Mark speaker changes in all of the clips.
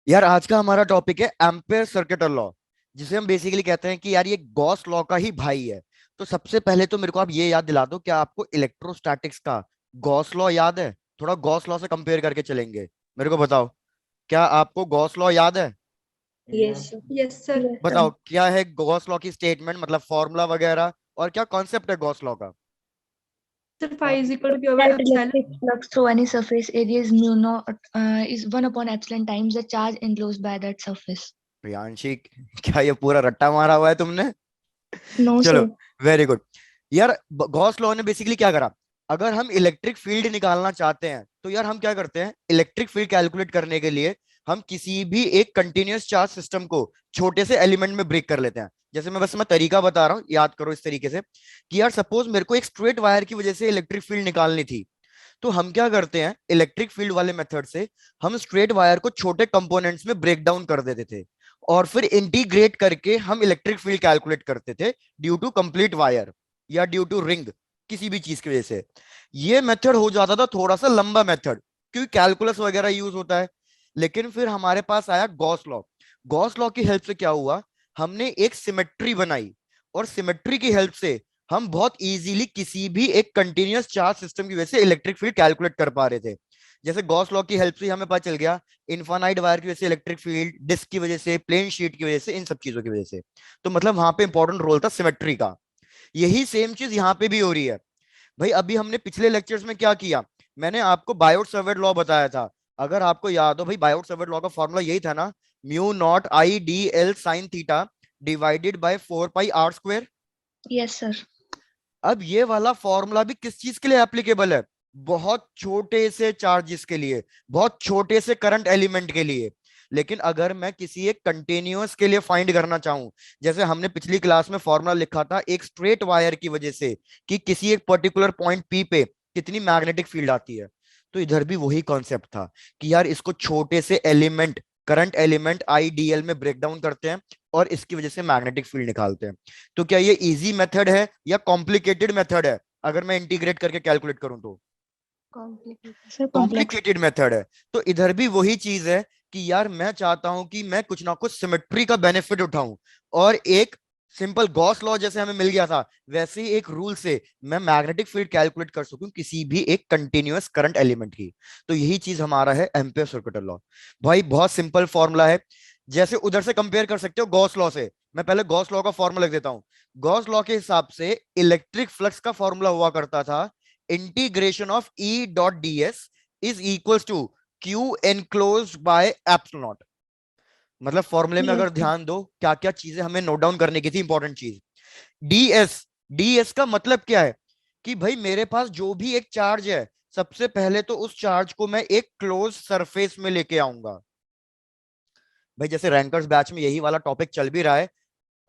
Speaker 1: यार आज का हमारा टॉपिक है एम्पेयर सर्किट लॉ, जिसे हम बेसिकली कहते हैं कि यार ये गॉस लॉ का ही भाई है। तो सबसे पहले तो मेरे को आप ये याद दिला दो, क्या आपको इलेक्ट्रोस्टैटिक्स का गॉस लॉ याद है? थोड़ा गॉस लॉ से कंपेयर करके चलेंगे, मेरे को बताओ। क्या आपको गॉस लॉ याद है?
Speaker 2: Yes
Speaker 3: yes sir.
Speaker 2: Yes sir.
Speaker 1: बताओ क्या है गॉस लॉ की स्टेटमेंट, मतलब फॉर्मूला वगैरह, और क्या कॉन्सेप्ट है गॉस लॉ का?
Speaker 3: Sir phi is equal to Q by
Speaker 2: That
Speaker 3: epsilon.
Speaker 2: electric flux through any surface area is mu naught is 1 upon epsilon times the charge enclosed by that surface.
Speaker 1: Priyanshi, क्या ये पूरा रट्टा मारा हुआ है तुमने?
Speaker 2: No,
Speaker 1: चलो,
Speaker 2: sir.
Speaker 1: Very good. यार गॉस लॉ ने बेसिकली क्या करा, अगर हम इलेक्ट्रिक फील्ड निकालना चाहते हैं तो यार हम क्या करते हैं, इलेक्ट्रिक फील्ड कैलकुलेट करने के लिए हम किसी भी एक कंटिन्यूअस चार्ज सिस्टम को छोटे से एलिमेंट में ब्रेक कर लेते हैं। जैसे मैं तरीका बता रहा हूँ, याद करो इस तरीके से कि यार सपोज मेरे को एक स्ट्रेट वायर की वजह से इलेक्ट्रिक फील्ड निकालनी थी, तो हम क्या करते हैं इलेक्ट्रिक फील्ड वाले मेथड से, हम स्ट्रेट वायर को छोटे कंपोनेंट्स में ब्रेक डाउन कर देते थे और फिर इंटीग्रेट करके हम इलेक्ट्रिक फील्ड कैलकुलेट करते थे ड्यू टू कंप्लीट वायर या ड्यू टू रिंग, किसी भी चीज की वजह से। ये मेथड हो जाता था थोड़ा सा लंबा मेथड, क्योंकि कैलकुलस वगैरह यूज होता है। लेकिन फिर हमारे पास आया गॉस लॉ। गॉस लॉ की हेल्प से क्या हुआ, हमने एक सिमेट्री बनाई, और सिमेट्री की हेल्प से हम बहुत इजीली किसी भी एक कंटिन्यूअस चार्ज सिस्टम की वजह से इलेक्ट्रिक फील्ड कैलकुलेट कर पा रहे थे। जैसे गॉस लॉ की हेल्प से हमें पता चल गया इनफाइनाइट वायर की वजह से इलेक्ट्रिक फील्ड, डिस्क की वजह से, प्लेन शीट की वजह से, इन सब चीजों की वजह से। तो मतलब वहां पे इंपॉर्टेंट रोल था सिमेट्री का। यही सेम चीज यहाँ पे भी हो रही है। भाई अभी हमने पिछले लेक्चर्स में क्या किया, मैंने आपको बायोट सावर्ट लॉ बताया था। अगर आपको याद हो भाई, बायोट सावर्ट लॉ का फॉर्मूला यही था ना, mu naught I D L sine theta divided by 4 pi r square.
Speaker 2: Yes, sir.
Speaker 1: अब ये वाला फॉर्मूला भी किस चीज के लिए एप्लीकेबल है? बहुत छोटे से चार्जेस के लिए, बहुत छोटे से करंट एलिमेंट के लिए। लेकिन अगर मैं किसी एक कंटिन्यूअस के लिए फाइंड करना चाहूं, जैसे हमने पिछली क्लास में फॉर्मूला लिखा था एक स्ट्रेट वायर की वजह से कि किसी एक पर्टिकुलर पॉइंट पी पे कितनी मैग्नेटिक फील्ड आती है, तो इधर भी वही कॉन्सेप्ट था कि यार इसको छोटे से एलिमेंट, करंट एलिमेंट आईडीएल में ब्रेक डाउन करते हैं और इसकी वजह से मैग्नेटिक फील्ड निकालते हैं। तो क्या ये इजी मेथड है या कॉम्प्लिकेटेड मेथड है? अगर मैं इंटीग्रेट करके कैलकुलेट करूं तो
Speaker 2: Complicated. Sir, complex.
Speaker 1: Complicated method है। तो इधर भी वही चीज है कि यार मैं चाहता हूं कि मैं कुछ ना कुछ सिमेट्री का बेनिफिट उठाऊं, और एक सिंपल गॉस लॉ जैसे हमें मिल गया था, वैसे ही एक रूल से मैं मैग्नेटिक फील्ड कैलकुलेट कर सकूं किसी भी एक कंटिन्यूअस करंट एलिमेंट की। तो यही चीज हमारा है एम्पेयर सर्किट लॉ। भाई बहुत सिंपल फॉर्मूला है, जैसे उधर से कंपेयर कर सकते हो गॉस लॉ से। मैं पहले गॉस लॉ का फॉर्मूला लिख देता हूं। गॉस लॉ के हिसाब से इलेक्ट्रिक फ्लक्स का फॉर्मूला हुआ करता था integration of E dot D S is equals to Q enclose by epsilon naught. मतलब फॉर्मूले में
Speaker 2: Yes,
Speaker 1: अगर
Speaker 2: sir.
Speaker 1: ध्यान दो क्या क्या चीजें हमें नोट डाउन करने की थी, इंपॉर्टेंट चीज डीएस। डीएस का मतलब क्या है कि भाई मेरे पास जो भी एक चार्ज है, सबसे पहले तो उस चार्ज को मैं एक क्लोज सरफेस में लेके आऊंगा। भाई जैसे रैंकर्स बैच में यही वाला टॉपिक चल भी रहा है,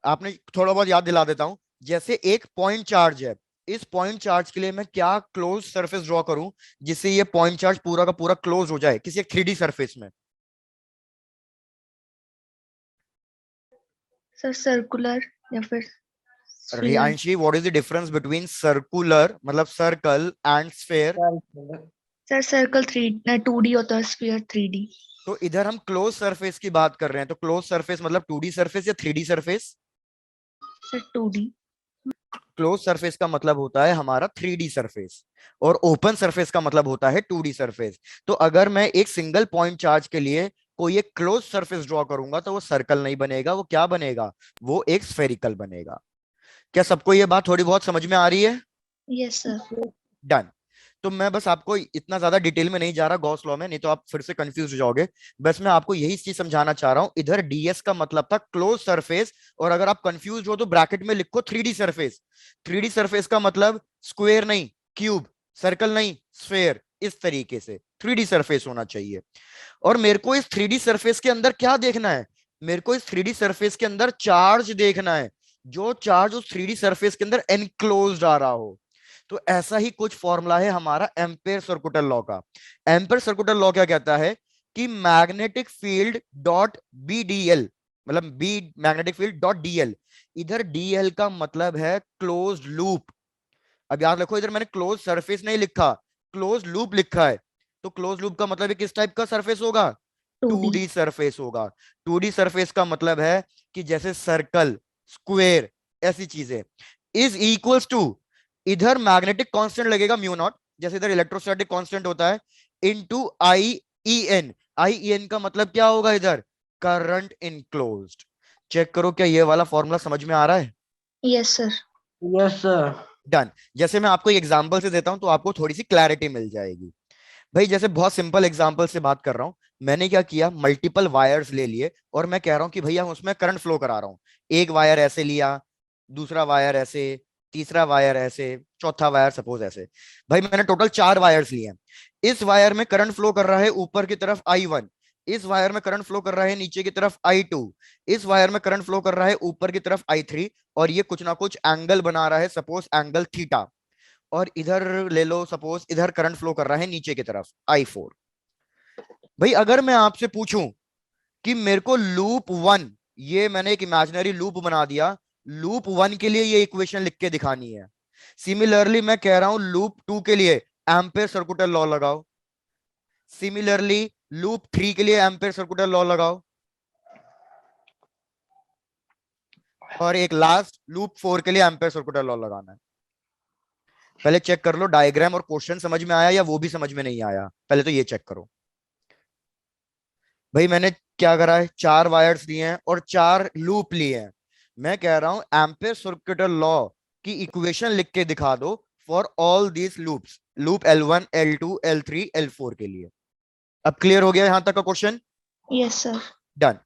Speaker 1: आपने थोड़ा बहुत याद दिला देता हूं। जैसे एक पॉइंट चार्ज है, इस पॉइंट चार्ज के लिए मैं क्या क्लोज सरफेस ड्रॉ करूं जिससे ये पॉइंट चार्ज पूरा का पूरा क्लोज हो जाए किसी एक 3D सरफेस में?
Speaker 2: Sir, circular या फिर sphere.
Speaker 1: Riyanshi, what is the difference between circular मतलब circle and sphere?
Speaker 2: Sir, circle 2D होता है, sphere 3D.
Speaker 1: तो इधर हम क्लोज सरफेस की बात कर रहे हैं, तो क्लोज सरफेस मतलब 2D सरफेस या 3D surface?
Speaker 2: Sir, 2D.
Speaker 1: Close surface का मतलब होता है हमारा 3D सरफेस, और ओपन सरफेस का मतलब होता है 2D सरफेस। तो अगर मैं एक सिंगल पॉइंट चार्ज के लिए कोई एक क्लोज सरफेस ड्रॉ करूंगा तो वो सर्कल नहीं बनेगा, वो क्या बनेगा, वो एक स्फेरिकल बनेगा। क्या सबको ये बात थोड़ी बहुत समझ में आ रही है?
Speaker 2: Yes, sir.
Speaker 1: डन। तो मैं बस आपको इतना ज्यादा डिटेल में नहीं जा रहा गॉस लॉ में, नहीं तो आप फिर से कंफ्यूज हो जाओगे। बस मैं आपको यही चीज समझाना चाह रहा हूं, इधर डीएस का मतलब था क्लोज सरफेस, और अगर आप कंफ्यूज हो तो ब्रैकेट में लिखो 3D सरफेस। 3D सरफेस का मतलब स्क्वायर नहीं, क्यूब, सर्कल नहीं, स्फेयर, इस तरीके से 3D सरफेस होना चाहिए। और मेरे को इस 3D सरफेस के अंदर क्या देखना है, मेरे को इस 3D सरफेस के अंदर चार्ज देखना है, जो चार्ज उस 3D सरफेस के अंदर एनक्लोज्ड आ रहा हो। तो ऐसा ही कुछ फॉर्मूला है हमारा एम्पेयर सर्कुटल लॉ का। एम्पेयर सर्कुटल लॉ क्या कहता है कि magnetic field dot B D L, मतलब B magnetic field dot DL, इधर डीएल का मतलब है क्लोज लूप। अब याद रखो इधर मैंने क्लोज सरफेस नहीं लिखा, क्लोज लूप लिखा है। तो क्लोज लूप का मतलब किस टाइप का सरफेस होगा,
Speaker 2: 2D.
Speaker 1: 2D सरफेस होगा। 2D सरफेस का मतलब है कि जैसे सर्कल, स्क्वायर, ऐसी चीजें। इज इक्वल्स टू, इधर मैग्नेटिक कांस्टेंट लगेगा म्यू नॉट, जैसे इधर इलेक्ट्रोस्टैटिक कांस्टेंट होता है, into I E N. I E N का मतलब क्या होगा इधर? Current enclosed. चेक करो क्या ये वाला फॉर्मूला समझ में आ रहा है?
Speaker 2: Yes, sir.
Speaker 4: Yes, sir.
Speaker 1: Done. जैसे मैं आपको एग्जांपल से देता हूं तो आपको थोड़ी सी क्लैरिटी मिल जाएगी। भाई जैसे बहुत सिंपल एग्जांपल से बात कर रहा हूं, मैंने क्या किया, मल्टीपल वायर्स ले लिए और मैं कह रहा हूं कि भैया उसमें करंट फ्लो करा रहा हूं। एक वायर ऐसे लिया, दूसरा वायर ऐसे, तीसरा वायर ऐसे, चौथा वायर सपोज ऐसे। भाई मैंने टोटल 4 वायर्स लिए हैं। इस वायर में करंट फ्लो कर रहा है ऊपर की तरफ I1, इस वायर में करंट फ्लो कर रहा है नीचे की तरफ I2, इस वायर में करंट फ्लो कर रहा है ऊपर की तरफ I3, और ये कुछ ना कुछ एंगल बना रहा है, सपोज एंगल थीटा। और इधर ले लो, सपोज इधर करंट फ्लो कर रहा है नीचे की तरफ I4। भाई अगर मैं आपसे पूछूं कि मेरे को लूप 1, ये मैंने एक इमेजिनरी लूप बना दिया, लूप 1 के लिए ये इक्वेशन लिख के दिखानी है। सिमिलरली मैं कह रहा हूं लूप 2 के लिए एम्पेयर सर्कुलर लॉ लगाओ। सिमिलरली लूप 3 के लिए एम्पेयर सर्कुलर लॉ लगाओ। और एक लास्ट लूप 4 के लिए एम्पेयर सर्कुलर लॉ लगाना है। पहले चेक कर लो डायग्राम और क्वेश्चन समझ में आया या वो भी समझ में नहीं आया, पहले तो ये चेक करो। भाई मैंने क्या करा है, 4 वायर्स लिए हैं और 4 लूप लिए हैं। मैं कह रहा हूं एम्पेयर सर्कुलर लॉ की इक्वेशन लिख के दिखा दो for all these loops, loop L1 L2 L3 L4 के लिए। अब क्लियर हो गया यहां तक का क्वेश्चन?
Speaker 2: Yes, sir.
Speaker 1: डन।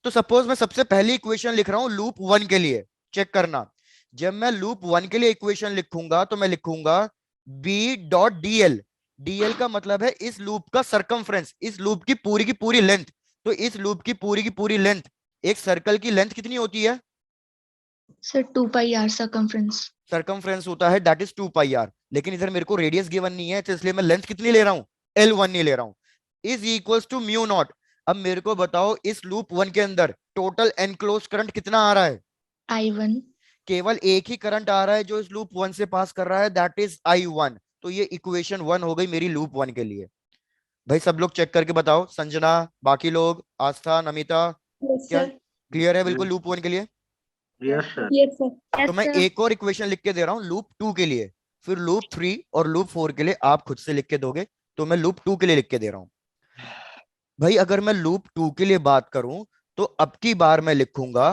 Speaker 1: तो सपोज मैं सबसे पहली इक्वेशन लिख रहा हूं लूप 1 के लिए। चेक करना, जब मैं लूप 1 के लिए इक्वेशन लिखूंगा तो मैं लिखूंगा B.dl। डीएल का मतलब है इस लूप का सरकमफ्रेंस, इस लूप की पूरी लेंथ। तो इस लूप की पूरी लेंथ, एक सर्कल की लेंथ कितनी होती है?
Speaker 2: Sir, 2 pi r circumference.
Speaker 1: Circumference होता है दैट इज 2 πr। लेकिन इधर मेरे को रेडियस गिवन नहीं है, तो इसलिए मैं लेंथ कितनी ले रहा हूं, L1 नहीं ले रहा हूं। Is equals to mu naught. अब मेरे को बताओ इस लूप 1 के अंदर टोटल एनक्लोज करंट कितना आ रहा है?
Speaker 2: I1.
Speaker 1: केवल एक ही करंट आ रहा है जो इस लूप 1 से पास कर रहा है, दैट इज I1। तो ये इक्वेशन 1 हो गई मेरी लूप 1 के लिए। भाई सब लोग चेक करके बताओ, संजना, बाकी लोग, आस्था, नमिता,
Speaker 3: Yes,
Speaker 1: क्या
Speaker 3: sir.
Speaker 1: क्लियर है बिल्कुल लूप 1 के लिए?
Speaker 4: Yes, sir.
Speaker 3: Yes, sir.
Speaker 1: तो मैं एक और इक्वेशन लिख के दे रहा हूं लूप 2 के लिए, फिर लूप 3 और लूप 4 के लिए आप खुद से लिख के दोगे। तो मैं लूप 2 के लिए लिख के दे रहा हूं। भाई अगर मैं लूप 2 के लिए बात करूं तो अब की बार मैं लिखूंगा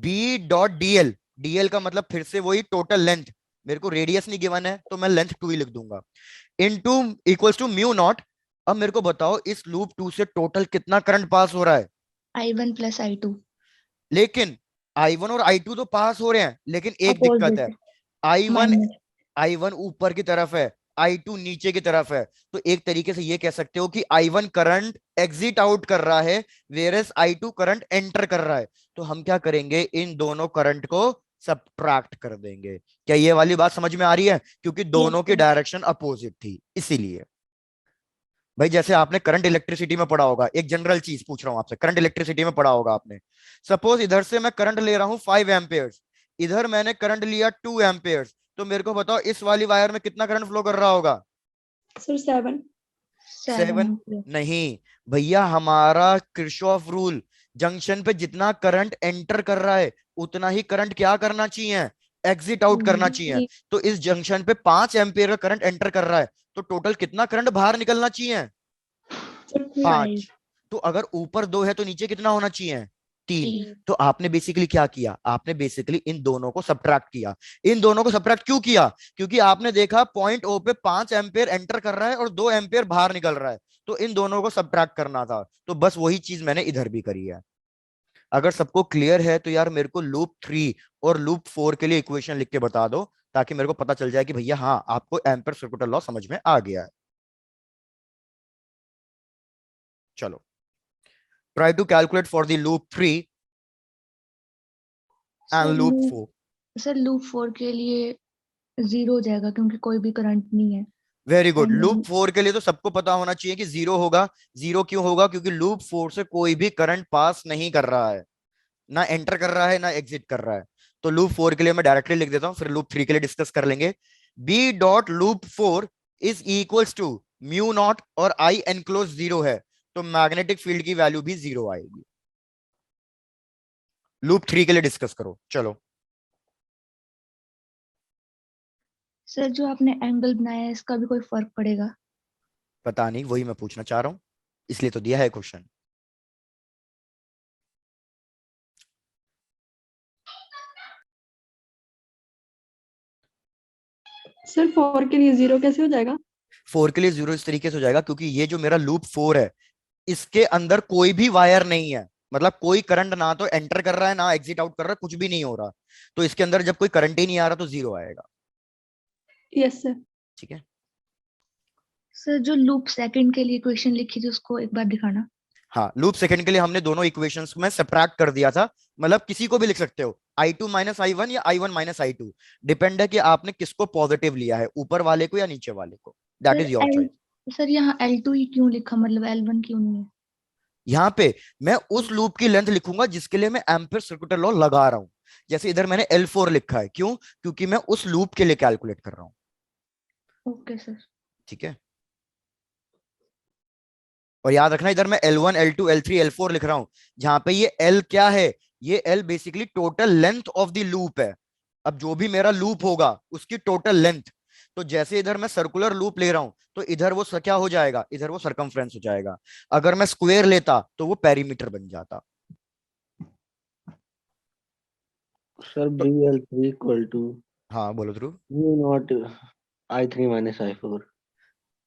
Speaker 1: B.dl। डीएल का मतलब फिर से वही टोटल लेंथ, मेरे को रेडियस नहीं गिवन है तो मैं लेंथ 2 ही लिख दूंगा, into equals to mu naught. अब मेरे को बताओ इस लूप 2 से टोटल कितना करंट पास हो रहा है?
Speaker 2: I1 plus I2.
Speaker 1: लेकिन I1 और I2 तो पास हो रहे हैं, लेकिन एक दिक्कत है,
Speaker 2: Opposite.
Speaker 1: I1
Speaker 2: Minus.
Speaker 1: I1 ऊपर की तरफ है, I2 नीचे की तरफ है। तो एक तरीके से ये कह सकते हो कि I1 करंट एग्जिट आउट कर रहा है, वेयरएज I2 करंट एंटर कर रहा है। तो हम क्या करेंगे, इन दोनों करंट को सबट्रैक्ट कर देंगे। क्या ये वाली बात समझ में आ रही है? क्योंकि दोनों की
Speaker 2: sir.
Speaker 1: डायरेक्शन अपोजिट थी इसीलिए। भाई जैसे आपने करंट इलेक्ट्रिसिटी में पढ़ा होगा, एक जनरल चीज पूछ रहा हूं आपसे, करंट इलेक्ट्रिसिटी में पढ़ा होगा आपने। सपोज इधर से मैं करंट ले रहा हूं 5 एम्पियर्स, इधर मैंने करंट लिया 2 एम्पियर्स, तो मेरे को बताओ इस वाली वायर में कितना करंट फ्लो कर रहा होगा?
Speaker 3: Sir, 7.
Speaker 1: 7
Speaker 2: ampere.
Speaker 1: नहीं भैया, हमारा किरचॉफ रूल, जंक्शन पे जितना करंट एंटर कर रहा है उतना ही करंट क्या करना चाहिए, एग्जिट आउट करना चाहिए। तो इस जंक्शन पे 5 एम्पियर का करंट एंटर कर रहा है, तो टोटल कितना करंट बाहर निकलना चाहिए?
Speaker 3: Sir,
Speaker 1: 5। तो अगर ऊपर 2 है तो नीचे कितना होना चाहिए? 3।
Speaker 2: 3.
Speaker 1: तो आपने बेसिकली क्या किया, आपने बेसिकली इन दोनों को सबट्रैक्ट किया। इन दोनों को सबट्रैक्ट क्यों किया? क्योंकि आपने देखा पॉइंट ओ पे 5 एम्पियर एंटर कर रहा है और 2 एम्पियर बाहर निकल रहा है, तो इन दोनों को सबट्रैक्ट करना था। तो बस वही चीज मैंने इधर भी करी है। अगर सबको क्लियर है तो यार मेरे को लूप 3 और लूप 4 के लिए इक्वेशन लिख के बता दो, ताकि मेरे को पता चल जाए कि भैया हाँ आपको एम्पियर सर्कुलर लॉ समझ में आ गया है। चलो, try to calculate for the loop 3 and
Speaker 2: Sir,
Speaker 1: loop
Speaker 2: loop-
Speaker 1: 4।
Speaker 2: Sir loop 4 के लिए 0 हो जाएगा क्योंकि कोई भी करंट नहीं है।
Speaker 1: Very good.
Speaker 2: And
Speaker 1: लूप 4 के लिए तो सबको पता होना चाहिए कि 0 होगा। 0 क्यों होगा? क्योंकि लूप 4 से कोई भी करंट पास नहीं कर रहा है, ना एंटर कर रहा है ना एग्जिट कर रहा है। तो लूप 4 के लिए मैं डायरेक्टली लिख देता हूं, फिर लूप 3 के लिए डिस्कस कर लेंगे। B dot loop 4 is equals to mu naught, और आई एनक्लोज 0 है, तो मैग्नेटिक फील्ड की वैल्यू भी 0 आएगी। लूप 3 के लिए डिस्कस करो, चलो।
Speaker 2: सर जो आपने एंगल बनाया है इसका भी कोई फर्क पड़ेगा?
Speaker 1: पता नहीं, वही मैं पूछना चाह रहा हूं, इसलिए तो दिया है क्वेश्चन।
Speaker 3: सर 4 के लिए 0 कैसे हो जाएगा?
Speaker 1: 4 के लिए 0 इस तरीके से हो जाएगा क्योंकि ये जो मेरा लूप 4 है, इसके अंदर कोई भी वायर नहीं है, मतलब कोई करंट ना तो एंटर कर रहा है ना एग्जिट आउट कर रहा है, कुछ भी नहीं हो रहा। तो इसके अंदर जब कोई करंट ही नहीं आ रहा तो 0 आएगा।
Speaker 3: Yes sir.
Speaker 1: ठीक है।
Speaker 2: सर जो लूप सेकंड के लिए इक्वेशन लिखी थी उसको एक बार दिखाना।
Speaker 1: हाँ, लूप सेकंड के लिए हमने दोनों इक्वेशंस में सब्ट्रैक्ट कर दिया था, मतलब किसी को भी लिख सकते हो, i2 माइनस i1 या i1 माइनस i2, डिपेंड है कि आपने किसको पॉजिटिव लिया है, ऊपर वाले को या नीचे वाले को, that
Speaker 2: sir
Speaker 1: is your choice.
Speaker 2: Sir यहाँ L2 ही क्यों लिखा, मतलब L1 क्यों नहीं है?
Speaker 1: यहाँ पे मैं उस लूप की लेंथ लिखूंगा जिसके लिए मैं एम्पीयर सर्कुलर लॉ लगा रहा हूं। जैसे इधर मैंने L4 लिखा है, क्यों? क्योंकि मैं उस लूप के लिए कैलकुलेट कर रहा हूं।
Speaker 2: Okay sir.
Speaker 1: ठीक है। और याद रखना इधर मैं L1 L2 L3 L4 लिख रहा हूं, जहां पे ये L क्या है, ये L basically total length of the loop है। अब जो भी मेरा लूप होगा उसकी टोटल लेंथ, तो जैसे इधर मैं सर्कुलर लूप ले रहा हूं तो इधर वो क्या हो जाएगा, इधर वो सरकमफ्रेंस हो जाएगा। अगर मैं स्क्वायर लेता तो वो पेरीमीटर बन जाता।
Speaker 4: Sir,
Speaker 1: तो
Speaker 4: BL3 equal to
Speaker 1: हाँ बोलो ध्रुव।
Speaker 4: mu naught I3 minus I4.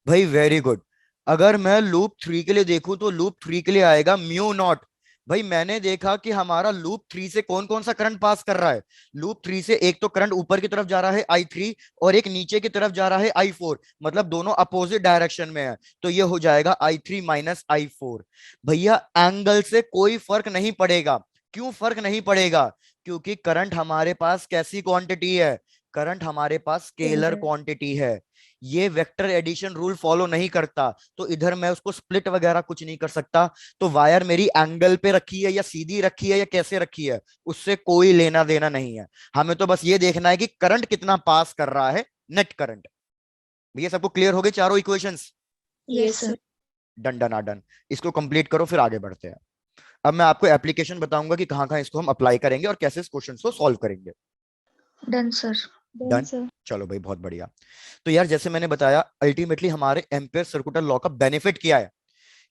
Speaker 1: भाई वेरी गुड। अगर मैं लूप 3 के लिए देखूं तो लूप 3 के लिए आएगा म्यू नॉट। भाई मैंने देखा कि हमारा लूप 3 से कौन कौन सा करंट पास कर रहा है। लूप 3 से एक तो करंट ऊपर की तरफ जा रहा है I3 और एक नीचे की तरफ जा रहा है I4, मतलब दोनों अपोजिट डायरेक्शन में है, तो ये हो जाएगा I3 माइनस I4। भैया एंगल से कोई फर्क नहीं पड़ेगा। क्यों फर्क नहीं पड़ेगा? क्योंकि करंट हमारे पास कैसी क्वांटिटी है, करंट हमारे पास स्केलर क्वांटिटी है। ये वेक्टर एडिशन रूल फॉलो नहीं करता, तो इधर मैं उसको स्प्लिट वगैरह कुछ नहीं कर सकता। तो वायर मेरी एंगल पे रखी है या सीधी रखी है या कैसे रखी है, उससे कोई लेना देना नहीं है। हमें तो बस ये देखना है कि करंट कितना पास कर रहा है, नेट करंट। भैया सबको क्लियर हो गए चारों equations?
Speaker 2: Yes sir.
Speaker 1: Done done done. इसको कंप्लीट करो फिर आगे बढ़ते हैं। अब मैं आपको एप्लीकेशन बताऊंगा कि कहां कहां इसको हम अप्लाई करेंगे और कैसे इस क्वेश्चन को सॉल्व करेंगे।
Speaker 2: Done sir.
Speaker 1: डन। चलो भाई बहुत बढ़िया। तो यार जैसे मैंने बताया, अल्टीमेटली हमारे एम्पेयर सर्कुलर लॉ का बेनिफिट क्या है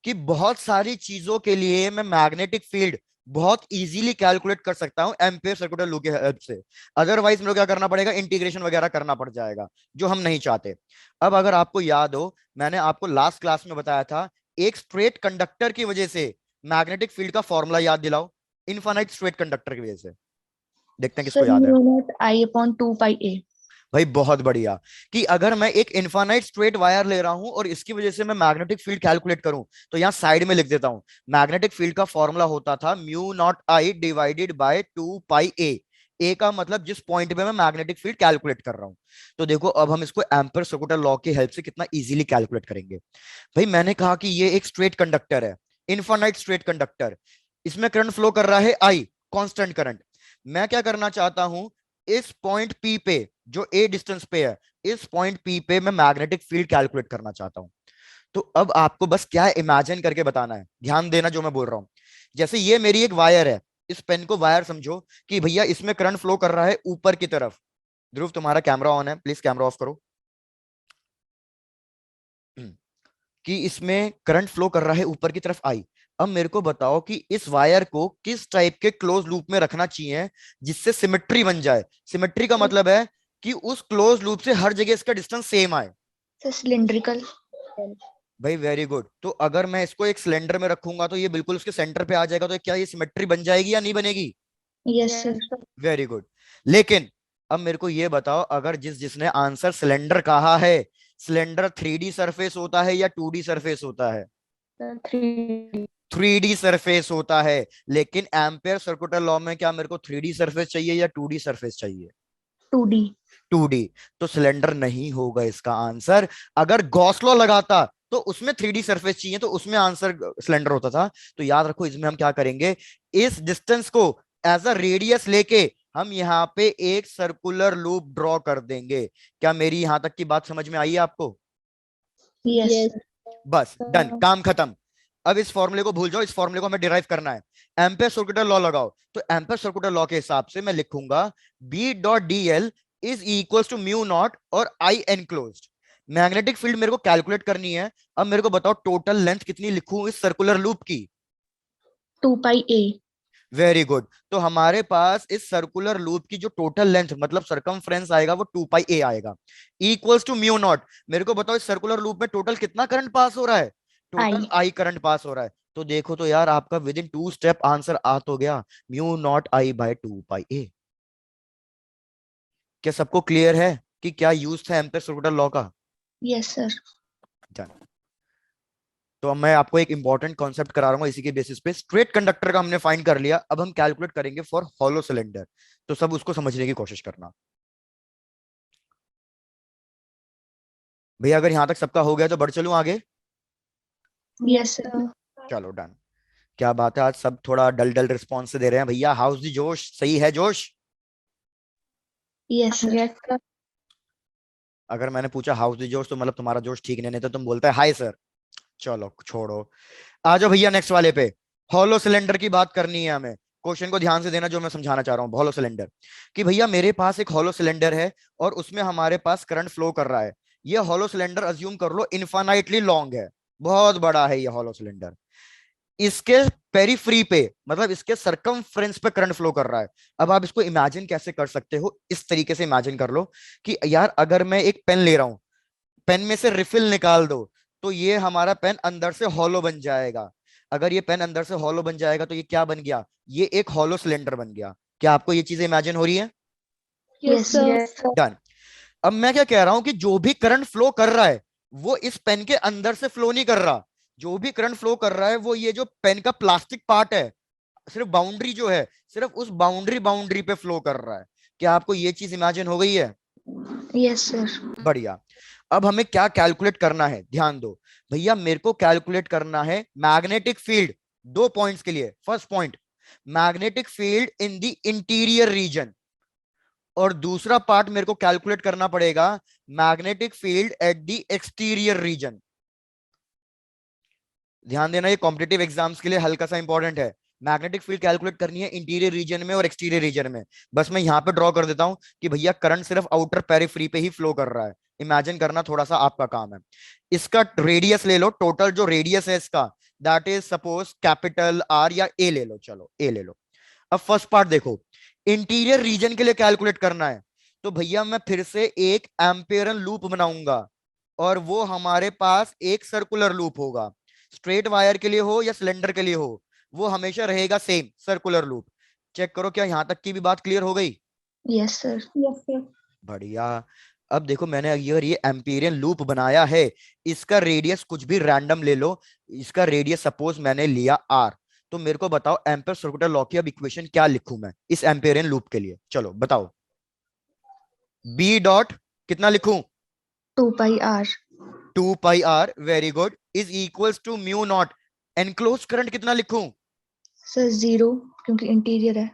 Speaker 1: कि बहुत सारी चीजों के लिए मैं मैग्नेटिक फील्ड बहुत इजीली कैलकुलेट कर सकता हूं एम्पेयर सर्कुलर लॉ की हेल्प से। अदरवाइज मेरे को क्या करना पड़ेगा, इंटीग्रेशन वगैरह करना पड़ जाएगा, जो हम नहीं चाहते। अब अगर आपको याद हो, मैंने आपको लास्ट क्लास में बताया था, एक स्ट्रेट कंडक्टर की वजह से मैग्नेटिक फील्ड का फॉर्मूला याद दिलाओ, इनफाइनाइट स्ट्रेट कंडक्टर की वजह से। देखते हैं किसको
Speaker 2: सर
Speaker 1: याद है।
Speaker 2: Mu naught I upon 2 pi A।
Speaker 1: भाई बहुत बढ़िया। कि अगर मैं एक इनफाइनाइट स्ट्रेट वायर ले रहा हूं और इसकी वजह से मैं मैग्नेटिक फील्ड कैलकुलेट करूं, तो यहां साइड में लिख देता हूं। मैग्नेटिक फील्ड का फॉर्मूला होता था mu naught I divided by 2 पाई ए का मतलब जिस पॉइंट पे मैं मैग्नेटिक फील्ड कैलकुलेट कर रहा हूं। तो देखो अब हम इसको एम्पेयर सर्कुलर लॉ की हेल्प से कितना इजीली कैलकुलेट करेंगे। भाई मैंने कहा कि ये एक स्ट्रेट कंडक्टर है, इनफाइनाइट स्ट्रेट कंडक्टर, इसमें करंट फ्लो कर रहा है आई, कांस्टेंट करंट। मैं क्या करना चाहता हूं, इस पॉइंट पी पे, जो ए डिस्टेंस पे है, इस पॉइंट पी पे मैं मैग्नेटिक फील्ड कैलकुलेट करना चाहता हूं। तो अब आपको बस क्या इमेजिन करके बताना है, ध्यान देना जो मैं बोल रहा हूं। जैसे ये मेरी एक वायर है, इस पेन को वायर समझो कि भैया इसमें करंट फ्लो कर रहा है ऊपर की तरफ। ध्रुव तुम्हारा कैमरा ऑन है, प्लीज कैमरा ऑफ करो। कि इसमें करंट फ्लो कर रहा है ऊपर की तरफ आई। अब मेरे को बताओ कि इस वायर को किस टाइप के क्लोज लूप में रखना चाहिए जिससे सिमेट्री बन जाए। सिमेट्री का मतलब है कि उस क्लोज लूप से हर जगह इसका डिस्टेंस सेम आए।
Speaker 2: Sir cylindrical.
Speaker 1: भाई वेरी गुड। तो अगर मैं इसको एक सिलेंडर में रखूंगा तो ये बिल्कुल उसके सेंटर पे आ जाएगा, तो क्या ये सिमेट्री बन जाएगी या नहीं बनेगी?
Speaker 2: Yes sir.
Speaker 1: Very good. लेकिन अब मेरे को ये बताओ, अगर जिसने आंसर सिलेंडर कहा है, सिलेंडर 3D सरफेस होता है या 2D सरफेस होता है?
Speaker 2: 3D।
Speaker 1: 3D सरफेस होता है। लेकिन एम्पेयर सर्कुलर लॉ में क्या मेरे को 3D सरफेस चाहिए या 2D सरफेस चाहिए?
Speaker 2: 2D।
Speaker 1: 2D। तो सिलेंडर नहीं होगा इसका आंसर। अगर गॉस लॉ लगाता तो उसमें 3D सरफेस चाहिए, तो उसमें आंसर सिलेंडर होता था। तो याद रखो इसमें हम क्या करेंगे, इस डिस्टेंस को एज अ रेडियस लेके हम यहाँ पे एक सर्कुलर लूप ड्रॉ कर देंगे। क्या मेरी यहां तक की बात समझ में आई है आपको?
Speaker 2: यस।
Speaker 1: बस डन, काम खत्म। अब इस फॉर्मूले को भूल जाओ, इस फॉर्मूले को हमें डिराइव करना है। एम्पेयर सर्कुलर लॉ लगाओ, तो एम्पेयर सर्कुलर लॉ के हिसाब से मैं लिखूंगा B dot D L is equal to mu naught और आई एनक्लोज्ड। मैग्नेटिक फील्ड मेरे को कैलकुलेट करनी है। अब मेरे को बताओ टोटल लेंथ कितनी लिखूं इस सर्कुलर लूप की?
Speaker 2: 2 pi a।
Speaker 1: Very good. तो हमारे पास इस सर्कुलर लूप की जो टोटल लेंथ मतलब सरकमफ्रेंस आएगा वो 2 पाई ए आएगा, इक्वल्स टू म्यू नॉट। मेरे को बताओ इस सर्कुलर लूप में टोटल कितना करंट पास हो रहा है? Total
Speaker 2: I।
Speaker 1: I current pass हो रहा है। तो देखो तो यार आपका विद इन 2 स्टेप आंसर आ तो गया, म्यू नॉट आई बाय 2 पाई ए। क्या सबको क्लियर है कि क्या यूज था एम्पेयर सर्कुलर लॉ का?
Speaker 2: Yes sir।
Speaker 1: Done। तो अब मैं आपको एक इंपॉर्टेंट कॉन्सेप्ट करा रहा हूँ इसी के बेसिस पे। स्ट्रेट कंडक्टर का हमने फाइंड कर लिया, अब हम कैलकुलेट करेंगे फॉर हॉलो सिलेंडर। तो सब उसको समझने की कोशिश करना। भैया अगर यहां तक सबका हो गया तो बढ़ चलूं आगे?
Speaker 2: Yes sir।
Speaker 1: चलो डन। क्या बात है, आज सब थोड़ा डल डल रिस्पॉन्स दे रहे हैं भैया। हाउस दी जोश, सही है जोश?
Speaker 2: Yes sir।
Speaker 3: Yes sir.
Speaker 1: अगर मैंने पूछा हाउस दी जोश तो मतलब तुम्हारा जोश ठीक नहीं तो तुम बोलते है हाय सर। चलो छोड़ो, आ जाओ भैया नेक्स्ट वाले पे। हॉलो सिलेंडर की बात करनी है हमें। क्वेश्चन को ध्यान से देना जो मैं समझाना चाह रहा हूँ। हॉलो सिलेंडर कि भैया मेरे पास एक हॉलो सिलेंडर है और उसमें हमारे पास करंट फ्लो कर रहा है। ये हॉलो सिलेंडर अज्यूम कर लो इनफाइनाइटली लॉन्ग है, बहुत बड़ा है ये हॉलो सिलेंडर। इसके पेरीफ्री पे मतलब इसके सरकमफ्रेंस पे करंट फ्लो कर रहा है। अब आप इसको इमेजिन कैसे कर सकते हो, इस तरीके से इमेजिन कर लो कि यार अगर मैं एक पेन ले रहा हूं, पेन में से रिफिल निकाल दो तो ये हमारा पेन अंदर से हॉलो बन जाएगा। अगर ये पेन अंदर से हॉलो बन जाएगा तो ये क्या बन गया? ये एक हॉलो सिलेंडर बन गया। क्या आपको ये चीज इमेजिन हो रही है?
Speaker 2: Yes sir।
Speaker 3: Yes sir.
Speaker 1: Done. अब मैं क्या कह रहा हूं कि जो भी करंट फ्लो कर रहा है वो इस पेन के अंदर से फ्लो नहीं कर रहा। जो भी करंट फ्लो कर रहा है वो ये जो पेन का प्लास्टिक पार्ट है, सिर्फ बाउंड्री जो है, सिर्फ उस बाउंड्री पे फ्लो कर रहा है। क्या आपको ये चीज इमेजिन हो गई है?
Speaker 2: Yes sir।
Speaker 1: बढ़िया। अब हमें क्या कैलकुलेट करना है, ध्यान दो भैया। मेरे को कैलकुलेट करना है मैग्नेटिक फील्ड 2 पॉइंट्स के लिए। First point magnetic field in the interior region, और दूसरा पार्ट मेरे को कैलकुलेट करना पड़ेगा magnetic field at the exterior region. ध्यान देना ये कॉम्पिटिटिव एग्जाम्स के लिए हल्का सा इंपॉर्टेंट है। मैग्नेटिक फील्ड कैलकुलेट करनी है इंटीरियर रीजन में और एक्सटीरियर रीजन में। बस मैं यहां पे ड्रॉ कर देता हूं कि भैया करंट सिर्फ आउटर पेरिफ्री पे ही फ्लो कर रहा है। इमेजिन करना थोड़ा सा आपका काम है। इसका रेडियस ले लो, टोटल जो रेडियस है इसका that is suppose capital R या ए ले लो। चलो ए ले लो। अब फर्स्ट पार्ट देखो, इंटीरियर रीजन के लिए कैलकुलेट करना है तो भैया मैं फिर से एक एम्पियरन लूप बनाऊंगा और वो हमारे पास एक सर्कुलर लूप होगा। स्ट्रेट वायर के लिए हो या सिलेंडर के लिए हो, वो हमेशा रहेगा सेम सर्कुलर लूप। चेक करो क्या यहां तक की भी बात क्लियर हो गई?
Speaker 2: Yes sir।
Speaker 3: Yes sir.
Speaker 1: बढ़िया। अब देखो मैंने अगर ये एम्पीरियन लूप बनाया है, इसका रेडियस कुछ भी रैंडम ले लो। इसका रेडियस सपोज मैंने लिया आर, तो मेरे को बताओ एम्पेयर सर्कुलर लॉ की अब इक्वेशन क्या लिखूं मैं इस एम्पीरियन लूप के लिए? चलो बताओ। बी डॉट कितना लिखूं?
Speaker 2: 2 pi r।
Speaker 1: 2 pi R, very good, is equals to mu naught. Enclose current कितना लिखूं?
Speaker 2: Sir 0 क्योंकि इंटीरियर है।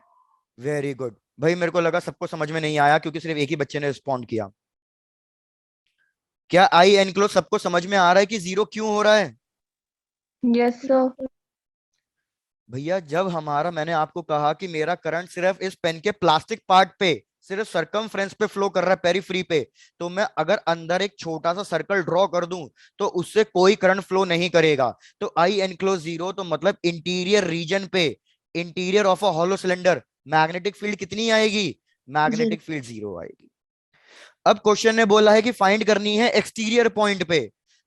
Speaker 1: Very good. भाई मेरे को लगा सबको समझ में नहीं आया क्योंकि सिर्फ एक ही बच्चे ने रिस्पॉन्ड किया। क्या आई एनक्लोज सबको समझ में आ रहा है कि 0 क्यों हो रहा है?
Speaker 3: Yes sir.
Speaker 1: भैया जब हमारा, मैंने आपको कहा कि मेरा करंट सिर्फ इस पेन के प्लास्टिक पार्ट पे, सिर्फ सरकमफ्रेंस पे फ्लो कर रहा है, पेरीफ्री पे, तो मैं अगर अंदर एक छोटा सा सर्कल ड्रॉ कर दूं तो उससे कोई करंट फ्लो नहीं करेगा। तो आई एनक्लोज 0 तो मतलब इंटीरियर रीजन पे, interior of a hollow cylinder, magnetic field कितनी आएगी?
Speaker 2: Zero।
Speaker 1: मैग्नेटिक फील्ड 0 आएगी। अब क्वेश्चन ने बोला है कि फाइंड करनी है एक्सटीरियर पॉइंट पे।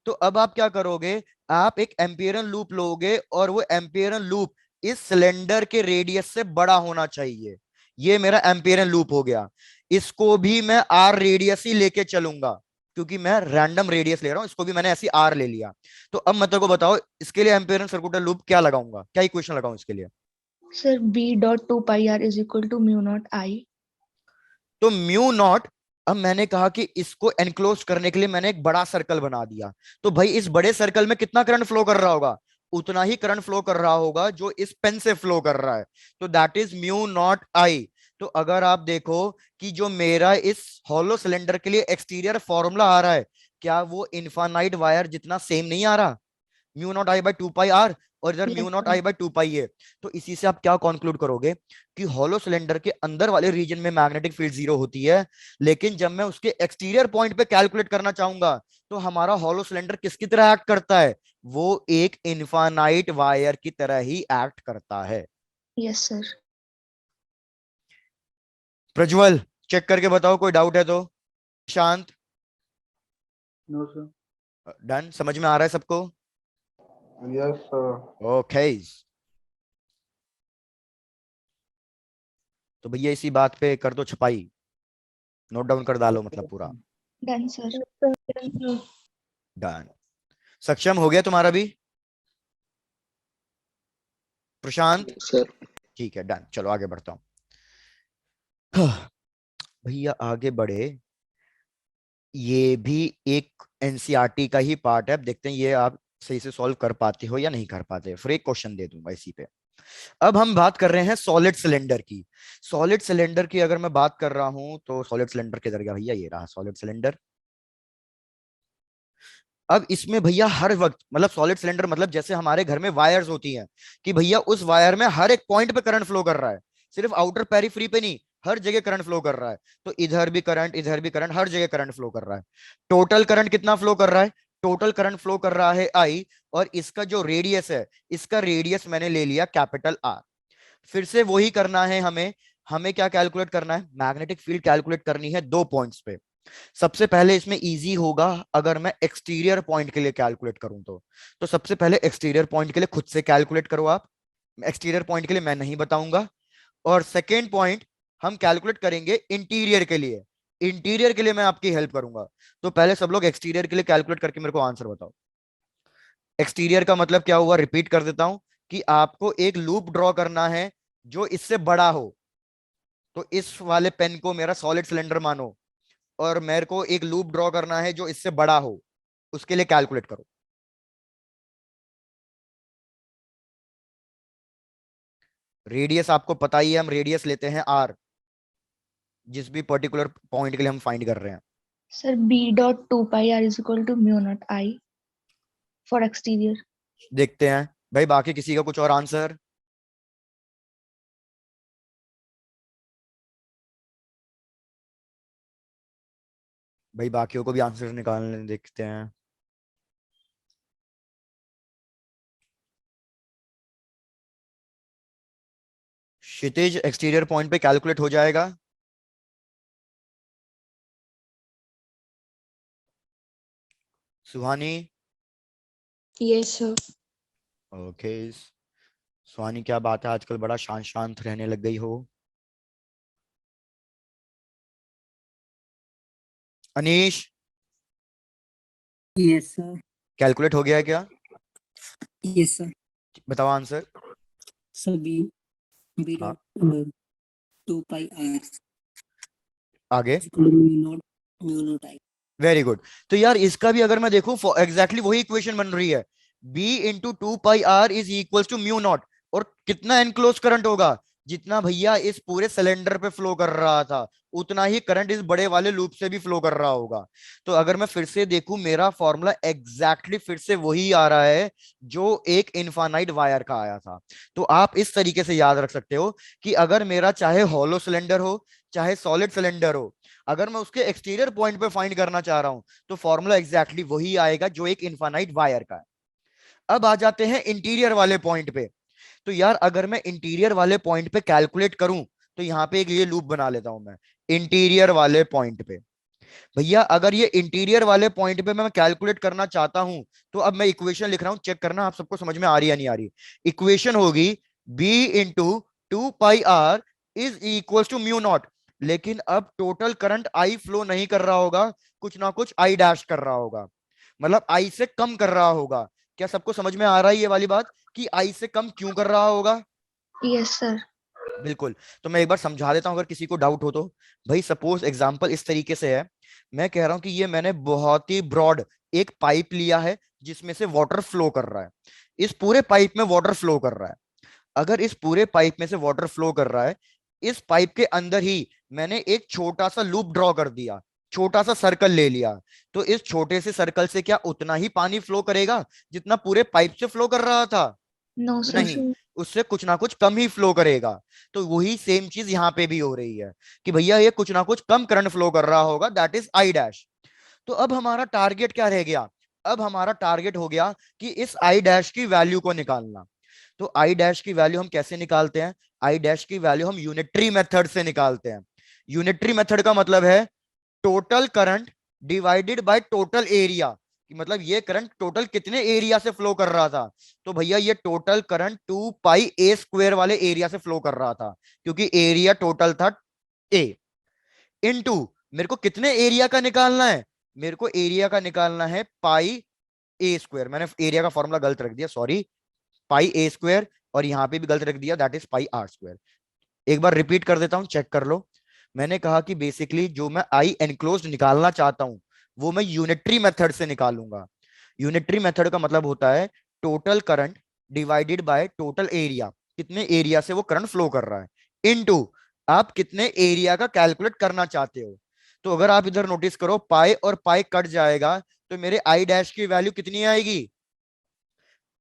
Speaker 1: तो अब आप क्या करोगे, आप एक एम्पियरन लूप लोगे और वो एम्पियरन लूप इस सिलेंडर के रेडियस से बड़ा होना चाहिए। ये मेरा एम्पियरन लूप हो गया। इसको भी मैं आर रेडियस ही लेके चलूंगा क्योंकि मैं रैंडम रेडियस ले रहा हूं। इसको भी मैंने ऐसी आर ले लिया। तो अब मतलब को बताओ इसके लिए एम्पियरन सर्कुलर लूप क्या लगाऊंगा, क्या इक्वेशन लगाऊं इसके लिए?
Speaker 2: Sir b dot 2 pi r is equal to mu naught I।
Speaker 1: तो म्यू नॉट, अब मैंने कहा कि इसको एनक्लोज करने के लिए मैंने एक बड़ा सर्कल बना दिया। तो भाई इस बड़े सर्कल में कितना करंट फ्लो कर रहा होगा? उतना ही करंट फ्लो कर रहा होगा जो इस पेन से फ्लो कर रहा है। तो दैट इज म्यू नॉट आई। तो अगर आप देखो कि जो मेरा इस हॉलो सिलेंडर के लिए एक्सटीरियर फॉर्मूला आ रहा है, क्या वो इनफाइनाइट वायर जितना सेम नहीं आ रहा? Mu naught I by 2 pi R. और इधर
Speaker 2: Yes,
Speaker 1: mu naught
Speaker 2: sir.
Speaker 1: I by 2 pi है। तो इसी से आप क्या कंक्लूड करोगे कि हॉलो सिलेंडर के अंदर वाले रीजन में मैग्नेटिक फील्ड 0 होती है, लेकिन जब मैं उसके एक्सटीरियर पॉइंट पे कैलकुलेट करना चाहूंगा तो हमारा हॉलो सिलेंडर किसकी तरह एक्ट करता है, वो एक इनफाइनाइट वायर की तरह ही एक्ट करता है।
Speaker 2: Yes, sir.
Speaker 1: प्रज्वल चेक करके बताओ, कोई डाउट है तो। शांत,
Speaker 5: No, sir.
Speaker 1: डन, समझ में आ रहा है सबको?
Speaker 5: Yes, sir.
Speaker 1: ओके, तो भैया इसी बात पे कर दो छपाई, नोट डाउन कर डालो मतलब पूरा।
Speaker 2: Done, sir.
Speaker 1: डन, सक्षम हो गया तुम्हारा भी प्रशांत?
Speaker 4: सर।
Speaker 1: ठीक है, डन, चलो आगे बढ़ता हूं। भैया आगे बढ़े, ये भी एक एनसीईआरटी का ही पार्ट है। अब देखते हैं ये आप सही से सॉल्व कर पाते हो या नहीं कर पाते, फिर एक क्वेश्चन दे दूंगा इसी पे। अब हम बात कर रहे हैं सॉलिड सिलेंडर की। सॉलिड सिलेंडर की अगर मैं बात कर रहा हूं तो सॉलिड सिलेंडर किधर गया भैया, ये रहा सॉलिड सिलेंडर। अब इसमें भैया हर वक्त, मतलब सॉलिड सिलेंडर मतलब जैसे हमारे घर में वायर्स होती हैं कि भैया उस वायर में हर एक पॉइंट पे करंट फ्लो कर रहा है, सिर्फ आउटर पेरिफेरी पे नहीं, हर जगह करंट फ्लो कर रहा है। तो इधर भी करंट, इधर भी करंट, हर जगह करंट फ्लो कर रहा है। टोटल करंट कितना फ्लो कर रहा है? टोटल करंट फ्लो कर रहा है आई, और इसका जो रेडियस है, इसका रेडियस मैंने ले लिया कैपिटल आर। फिर से वही करना है हमें। हमें क्या कैलकुलेट करना है? मैग्नेटिक फील्ड कैलकुलेट करनी है 2 पॉइंट्स पे। सबसे पहले इसमें इजी होगा अगर मैं एक्सटीरियर पॉइंट के लिए कैलकुलेट करूं तो सबसे पहले एक्सटीरियर पॉइंट के लिए खुद से कैलकुलेट करो आप, एक्सटीरियर पॉइंट के लिए मैं नहीं बताऊंगा। और सेकेंड पॉइंट हम कैलकुलेट करेंगे इंटीरियर के लिए, इंटीरियर के लिए मैं आपकी हेल्प करूंगा। तो पहले सब लोग एक्सटीरियर के लिए कैलकुलेट करके मेरे को आंसर बताओ। एक्सटीरियर का मतलब क्या हुआ, रिपीट कर देता हूं, कि आपको एक लूप ड्रॉ करना है जो इससे बड़ा हो। तो इस वाले पेन को मेरा सॉलिड सिलेंडर मानो, और मेरे को एक लूप ड्रॉ करना है जो इससे बड़ा हो, उसके लिए कैलकुलेट करो। रेडियस आपको पता ही है, हम रेडियस लेते हैं आर, जिस भी पर्टिकुलर पॉइंट के लिए हम फाइंड कर रहे हैं।
Speaker 2: Sir, B dot 2 pi r is equal to mu naught I for exterior.
Speaker 1: देखते हैं भाई बाकी किसी का कुछ और आंसर। भाई बाकियों को भी आंसर निकालने देखते हैं। क्षितिज एक्सटीरियर पॉइंट पे कैलकुलेट हो जाएगा? सुहानी?
Speaker 3: Yes, sir.
Speaker 1: ओके, सुहानी क्या बात है, आजकल बड़ा शांत शांत रहने लग गई हो। अनीश?
Speaker 6: Yes, sir.
Speaker 1: कैलकुलेट हो गया है क्या?
Speaker 6: Yes, sir.
Speaker 1: बताओ आंसर।
Speaker 6: So B
Speaker 1: हाँ,
Speaker 6: dot 2 pi r
Speaker 1: आगे?
Speaker 6: is equal to mu naught I.
Speaker 1: Very good. तो यार इसका भी अगर मैं देखूं एग्जैक्टली वही इक्वेशन बन रही है, B into 2 pi R is equal to mu naught. और कितना एनक्लोज करंट होगा? जितना भैया इस पूरे सिलेंडर पे फ्लो कर रहा था उतना ही करंट इस बड़े वाले लूप से भी फ्लो कर रहा होगा। तो अगर मैं फिर से देखूं, मेरा फॉर्मूला एग्जैक्टली फिर से वही आ रहा है जो एक इनफाइनाइट वायर का आया था। तो आप इस तरीके से याद रख सकते हो कि अगर मेरा चाहे हॉलो सिलेंडर हो चाहे सॉलिड सिलेंडर हो, अगर मैं उसके एक्सटीरियर पॉइंट पे फाइंड करना चाह रहा हूं तो फॉर्मूला एग्जैक्टली वही आएगा जो एक इनफाइनाइट वायर का है। अब आ जाते हैं इंटीरियर वाले पॉइंट पे। तो यार अगर मैं इंटीरियर वाले पॉइंट पे कैलकुलेट करूं तो यहां पे एक ये लूप बना लेता हूं मैं, इंटीरियर वाले पॉइंट पे। भैया अगर ये इंटीरियर वाले पॉइंट पे मैं कैलकुलेट करना चाहता हूं तो अब मैं इक्वेशन लिख रहा हूं, चेक करना आप सबको समझ में आ रही है नहीं आ रही। इक्वेशन होगी B into 2 pi R is equal to mu naught. लेकिन अब टोटल करंट आई फ्लो नहीं कर रहा होगा, कुछ ना कुछ आई डैश कर रहा होगा, मतलब आई से कम कर रहा होगा। क्या सबको समझ में आ रहा है ये वाली बात कि आई से कम क्यों कर रहा होगा?
Speaker 2: Yes, sir.
Speaker 1: बिल्कुल। तो मैं एक बार समझा देता हूं अगर किसी को डाउट हो तो। भाई सपोज एग्जांपल इस तरीके से है, मैं कह रहा हूं कि ये मैंने बहुत ही ब्रॉड एक पाइप लिया है जिसमें से वाटर फ्लो कर रहा है, इस पूरे पाइप में वाटर फ्लो कर रहा है। अगर इस पूरे पाइप में से वाटर फ्लो कर रहा है, इस पाइप के अंदर ही मैंने एक छोटा सा लूप ड्रॉ कर दिया, छोटा सा सर्कल ले लिया, तो इस छोटे से सर्कल से क्या उतना ही पानी फ्लो करेगा जितना पूरे पाइप से फ्लो कर रहा था?
Speaker 2: No, sir.
Speaker 1: नहीं, उससे कुछ ना कुछ कम ही फ्लो करेगा। तो वही सेम चीज यहाँ पे भी हो रही है कि भैया ये कुछ ना कुछ कम करंट फ्लो कर रहा होगा, दैट इज आई डैश। तो अब हमारा टारगेट क्या रह गया? अब हमारा टारगेट हो गया कि इस आई डैश की वैल्यू को निकालना। तो आई डैश की वैल्यू हम कैसे निकालते हैं? आई डैश की वैल्यू हम यूनिटरी मेथड से निकालते हैं। यूनिटरी मेथड का मतलब है total current divided by total area, कि मतलब ये करंट टोटल कितने एरिया से फ्लो कर रहा था। तो भैया ये total current 2 pi a square वाले एरिया से फ्लो कर रहा था, क्योंकि एरिया टोटल था ए। इनटू मेरे को कितने एरिया का निकालना है? मेरे को एरिया का निकालना है पाई a स्क्वायर। मैंने एरिया का फॉर्मूला गलत रख दिया, सॉरी। पाई a स्क्वायर, और यहां पे भी गलत रख दिया, that is pi r square. एक बार रिपीट कर देता हूं, चेक कर लो। मैंने कहा कि बेसिकली जो मैं आई एनक्लोज्ड निकालना चाहता हूं वो मैं यूनिटरी मेथड से निकालूंगा। यूनिटरी मेथड का मतलब होता है total current divided by total area, कितने एरिया से वो करंट फ्लो कर रहा है, इनटू आप कितने एरिया का कैलकुलेट करना चाहते हो। तो अगर आप इधर नोटिस करो, पाई और पाई कट जाएगा, तो मेरे आई डैश की वैल्यू कितनी आएगी?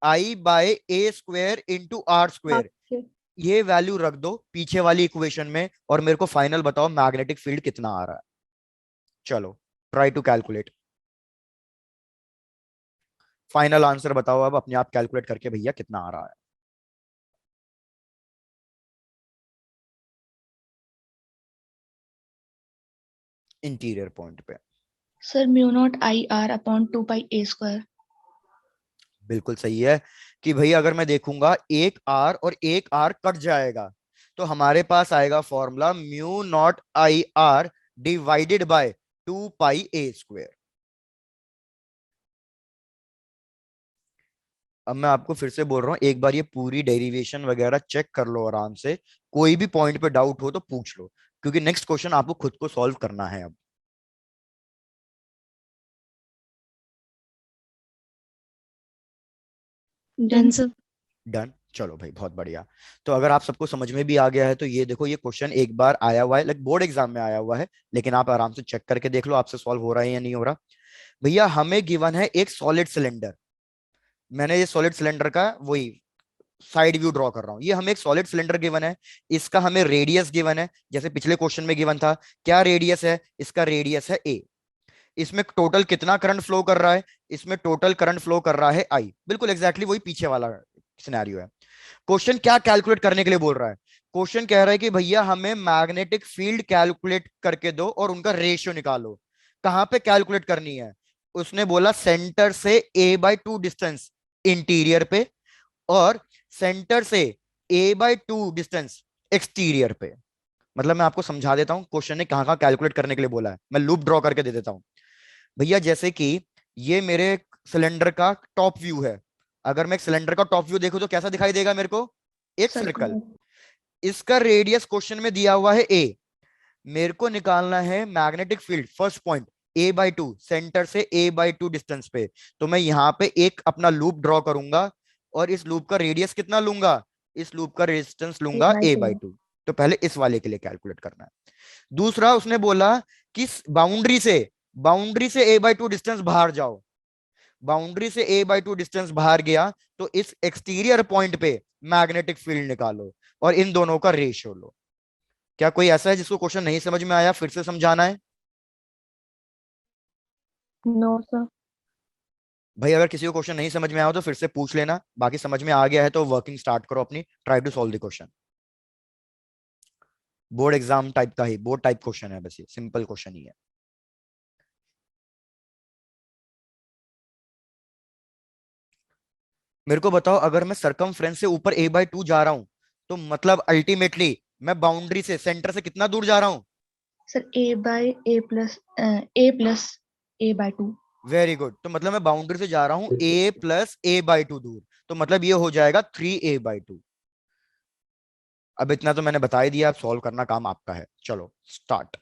Speaker 1: I by A square into R square.
Speaker 3: Okay.
Speaker 1: ये वैल्यू रख दो पीछे वाली इक्वेशन में, और मेरे को फाइनल बताओ मैग्नेटिक फील्ड कितना आ रहा है। चलो, try to calculate. Final answer बताओ अब अपने आप कैलकुलेट करके भैया कितना आ रहा है। इंटीरियर पॉइंट पे।
Speaker 2: Sir, mu naught IR upon 2 pi A square.
Speaker 1: बिल्कुल सही है कि भैया अगर मैं देखूंगा एक आर और एक आर कट जाएगा, तो हमारे पास आएगा formula mu naught I R divided by 2 pi a square. अब मैं आपको फिर से बोल रहा हूँ, एक बार ये पूरी डेरिवेशन वगैरह चेक कर लो आराम से। कोई भी पॉइंट पे डाउट हो तो पूछ लो, क्योंकि नेक्स्ट क्वेश्चन आपको खुद को सॉल्व करना है अब।
Speaker 3: Done, sir.
Speaker 1: डन, चलो भाई, बहुत बढ़िया। तो अगर आप सबको समझ में भी आ गया है तो ये देखो, ये क्वेश्चन एक बार आया हुआ है, लाइक बोर्ड एग्जाम में आया हुआ है, लेकिन आप आराम से चेक करके देख लो आपसे सॉल्व हो रहा है या नहीं हो रहा। भैया हमें गिवन है एक सॉलिड सिलेंडर। मैंने ये सॉलिड सिलेंडर का वही साइड व्यू ड्रॉ कर रहा हूं। ये हमें एक सॉलिड सिलेंडर गिवन है, इसका हमें रेडियस गिवन है, जैसे पिछले क्वेश्चन में गिवन था। क्या रेडियस है इसका? रेडियस है ए। इसमें टोटल कितना करंट फ्लो कर रहा है? इसमें टोटल करंट फ्लो कर रहा है आई। बिल्कुल एग्जैक्टली वही पीछे वाला सिनेरियो है। क्वेश्चन क्या कैलकुलेट करने के लिए बोल रहा है? क्वेश्चन कह रहा है कि भैया हमें मैग्नेटिक फील्ड कैलकुलेट करके दो और उनका रेशियो निकालो। कहां पे कैलकुलेट करनी है? उसने बोला सेंटर से a/2 डिस्टेंस इंटीरियर पे, और सेंटर से a/2 डिस्टेंस एक्सटीरियर पे। मतलब मैं आपको समझा देता हूं क्वेश्चन ने कहां कहां कैलकुलेट करने के लिए बोला है, मैं लूप ड्रॉ करके दे देता हूं। भैया जैसे कि ये मेरे सिलेंडर का टॉप व्यू है। अगर मैं एक सिलेंडर का टॉप व्यू देखूं तो कैसा दिखाई देगा मेरे को? एक सर्कल।
Speaker 2: Circle.
Speaker 1: इसका रेडियस क्वेश्चन में दिया हुआ है ए। मेरे को निकालना है magnetic field first point a/2, centre से a/2 डिस्टेंस पे। तो मैं यहां पे एक अपना लूप ड्रॉ करूंगा, और इस लूप का रेडियस कितना लूंगा? इस लूप का रेजिस्टेंस
Speaker 2: A
Speaker 1: लूंगा
Speaker 2: by 2.
Speaker 1: a/2। तो पहले इस वाले के लिए कैलकुलेट करना है। दूसरा उसने बोला कि बाउंड्री से a/2 डिस्टेंस बाहर जाओ। बाउंड्री से a/2 डिस्टेंस बाहर गया, तो इस एक्सटीरियर पॉइंट पे मैग्नेटिक फील्ड निकालो और इन दोनों का रेशियो लो। क्या कोई ऐसा है जिसको क्वेश्चन नहीं समझ में आया? फिर से समझाना है?
Speaker 3: No, sir.
Speaker 1: भाई अगर किसी को क्वेश्चन नहीं समझ में आया हो तो फिर से पूछ लेना, बाकी समझ में आ गया है तो वर्किंग स्टार्ट करो अपनी, try to solve the question. Board exam type का ही, बोर्ड टाइप क्वेश्चन है, बस ये सिंपल क्वेश्चन ही है। मेरे को बताओ, अगर मैं सरकमफ्रेंस से ऊपर a/2 जा रहा हूं, तो मतलब अल्टीमेटली मैं बाउंड्री से, सेंटर से कितना दूर जा रहा हूं?
Speaker 2: Sir, A by A by 2.
Speaker 1: Very good. तो मतलब मैं बाउंड्री से जा रहा हूं a+a/2 दूर, तो मतलब ये हो जाएगा 3a/2। अब इतना तो मैंने बता ही दिया, अब सॉल्व करना काम आपका है। चलो स्टार्ट।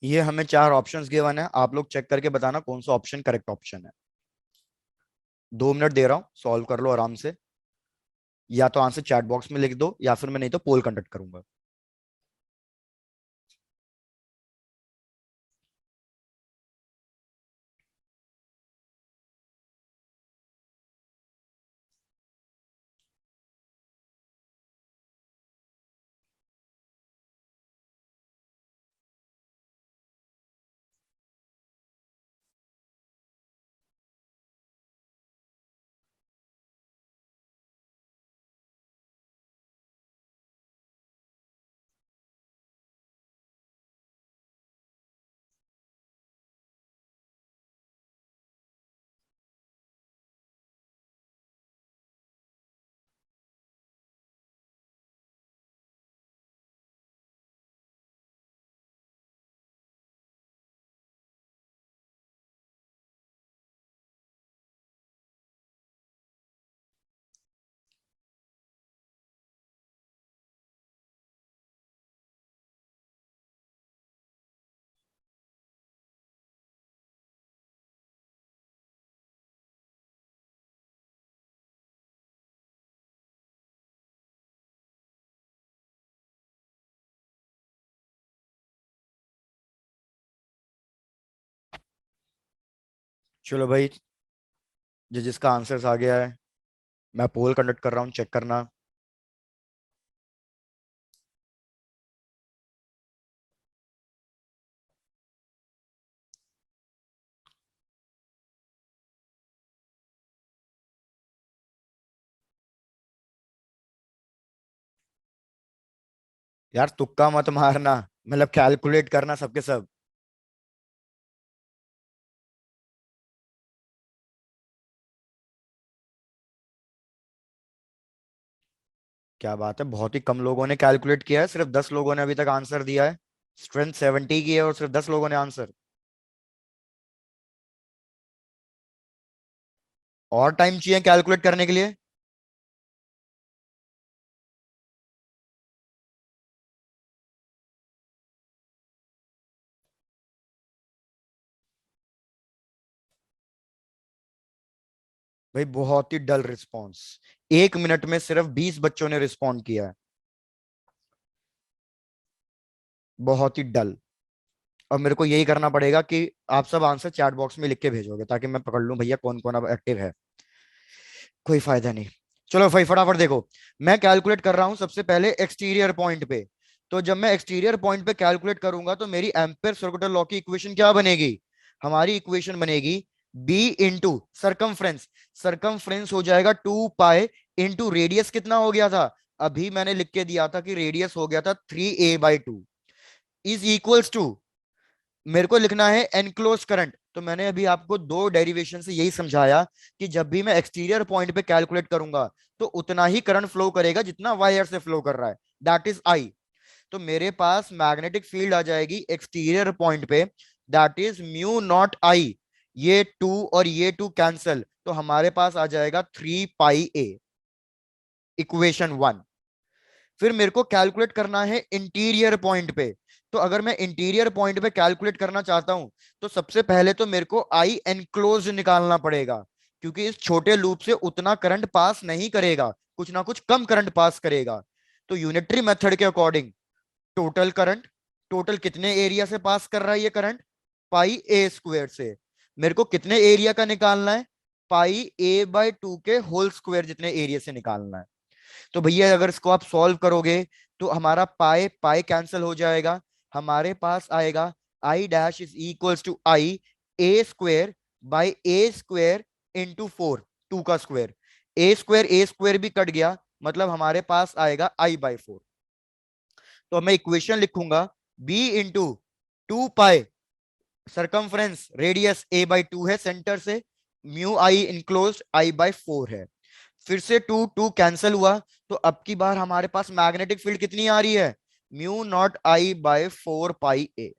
Speaker 1: ये हमें 4 ऑप्शंस गिवन है, आप लोग चेक करके बताना कौन सा ऑप्शन करेक्ट ऑप्शन है। 2 मिनट दे रहा हूं, सॉल्व कर लो आराम से, या तो आंसर चैट बॉक्स में लिख दो या फिर मैं नहीं तो पोल कंडक्ट करूंगा। चलो भाई, जिसका आंसर आ गया है, मैं पोल कंडक्ट कर रहा हूँ, चेक करना। यार तुक्का मत मारना, मतलब कैलकुलेट करना सबके सब। क्या बात है, बहुत ही कम लोगों ने कैलकुलेट किया है, सिर्फ 10 लोगों ने अभी तक आंसर दिया है। स्ट्रेंथ 70 की है और सिर्फ 10 लोगों ने आंसर। और टाइम चाहिए कैलकुलेट करने के लिए? भाई बहुत ही डल रिस्पॉन्स, 1 मिनट में सिर्फ 20 बच्चों ने रिस्पॉन्ड किया है, बहुत ही डल। और मेरे को यही करना पड़ेगा कि आप सब आंसर चैट बॉक्स में लिख के भेजोगे ताकि मैं पकड़ लूं भैया कौन कौन अब एक्टिव है। कोई फायदा नहीं। चलो भाई फटाफट देखो, मैं कैलकुलेट कर रहा हूं सबसे पहले एक्सटीरियर पॉइंट पे। तो जब मैं एक्सटीरियर पॉइंट पे कैलकुलेट करूंगा तो मेरी एम्पेयर सर्कुलर लॉ की इक्वेशन क्या बनेगी? हमारी इक्वेशन बनेगी बी इंटू सरकमफ्रेंस। सरकमफ्रेंस हो जाएगा 2 पाई इंटू रेडियस, कितना हो गया था? अभी मैंने लिख के दिया था कि रेडियस हो गया था 3a/2 इज इक्वल्स टू, मेरे को लिखना है एनक्लोज करंट। तो मैंने अभी आपको 2 डेरिवेशन से यही समझाया कि जब भी मैं एक्सटीरियर पॉइंट पे कैलकुलेट करूंगा तो उतना ही करंट फ्लो करेगा जितना वायर से फ्लो कर रहा है, दैट इज आई। तो मेरे पास मैग्नेटिक फील्ड आ जाएगी एक्सटीरियर पॉइंट पे, दैट इज म्यू नॉट आई। ये 2 और ये 2 कैंसल, तो हमारे पास आ जाएगा 3 पाई ए, इक्वेशन 1। फिर मेरे को कैलकुलेट करना है इंटीरियर पॉइंट पे। तो अगर मैं इंटीरियर पॉइंट पे कैलकुलेट करना चाहता हूं तो सबसे पहले तो मेरे को आई एनक्लोज निकालना पड़ेगा, क्योंकि इस छोटे लूप से उतना करंट पास नहीं करेगा, कुछ ना कुछ कम करंट पास करेगा। तो यूनिटरी मेथड के अकॉर्डिंग टोटल करंट, टोटल कितने एरिया से पास कर रहा है ये करंट? पाई ए स्क्वायर से। मेरे को कितने एरिया का निकालना है? पाई a/2 के होल स्क्वायर जितने एरिया से निकालना है। तो भैया अगर इसको आप सॉल्व करोगे तो हमारा पाई पाई कैंसिल हो जाएगा, हमारे पास आएगा I dash is equals to I a² into 4, 2 का स्क्वायर। a² भी कट गया, मतलब हमारे पास आएगा I/4। तो मैं इक्वेशन लिखूंगा b इंटू 2 पाई, सरकमफ्रेंस रेडियस a/2 है सेंटर से, म्यू आई इनक्लोज I/4 है। फिर से 2 2 कैंसिल हुआ, तो अब की बार हमारे पास मैग्नेटिक फील्ड कितनी आ रही है? म्यू नॉट I/4 पाई ए।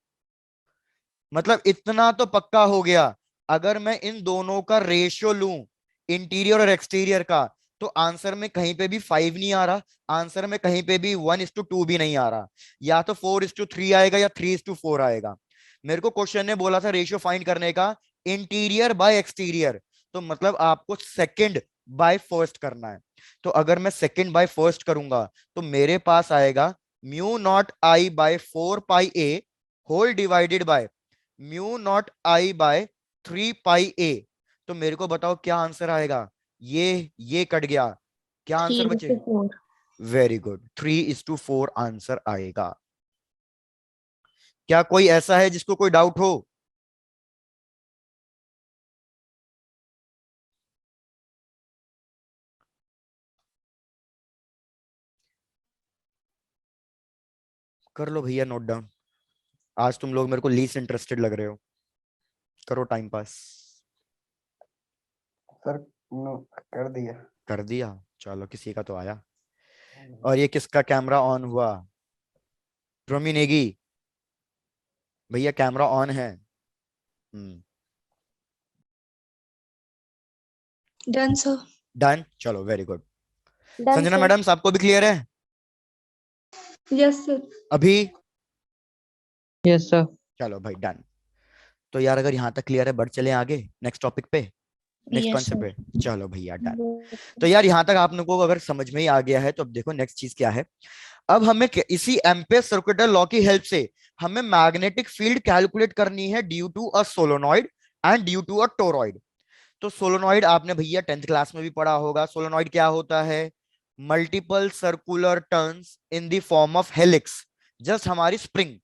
Speaker 1: मतलब इतना तो पक्का हो गया, अगर मैं इन दोनों का रेशियो लूं, इंटीरियर और एक्सटीरियर का, तो आंसर में कहीं पे भी 5 नहीं आ रहा, आंसर में कहीं पे भी 1:2 भी नहीं आ रहा, या तो 4:3 आएगा या 3:4 आएगा। मेरे को क्वेश्चन ने बोला था रेशियो फाइंड करने का इंटीरियर बाय एक्सटीरियर, तो मतलब आपको सेकंड बाय फर्स्ट करना है। तो अगर मैं सेकंड बाय फर्स्ट करूंगा तो मेरे पास आएगा mu naught I by 4 pi A whole divided by mu naught I by 3 pi A. तो मेरे को बताओ क्या आंसर आएगा। ये कट गया, क्या आंसर बचे?
Speaker 2: 3:4.
Speaker 1: वेरी गुड, 3:4 आंसर आएगा। क्या कोई ऐसा है जिसको कोई डाउट हो? कर लो भैया नोट डाउन। आज तुम लोग मेरे को लीस्ट इंटरेस्टेड लग रहे हो, करो टाइम पास।
Speaker 5: सर नो कर दिया।
Speaker 1: कर दिया, चलो किसी का तो आया। और ये किसका कैमरा ऑन हुआ? प्रोमी नेगी भैया कैमरा ऑन है।
Speaker 3: Done, sir.
Speaker 1: डन, चलो very good.
Speaker 3: Done,
Speaker 1: Sanjana
Speaker 3: sir.
Speaker 1: Madam आपको भी क्लियर है
Speaker 3: Yes, sir.
Speaker 1: अभी?
Speaker 7: Yes sir.
Speaker 1: चलो भाई डन। तो यार अगर यहाँ तक क्लियर है बढ़ चले आगे नेक्स्ट टॉपिक पे, नेक्स्ट
Speaker 2: Yes,
Speaker 1: कॉन्सेप्ट
Speaker 2: sir.
Speaker 1: पे। चलो भैया डन। तो यार यहाँ तक आप लोगों को अगर समझ में ही आ गया है तो अब देखो नेक्स्ट चीज क्या है। अब हमें इसी एम्पेयर सर्कुलर लॉ की हेल्प से हमें मैग्नेटिक फील्ड कैलकुलेट करनी है due to a solenoid and due to a toroid. तो सोलोनॉइड आपने भैया 10th क्लास में भी पढ़ा होगा। सोलोनॉइड क्या होता है? Multiple circular turns in the form of helix, just हमारी स्प्रिंग।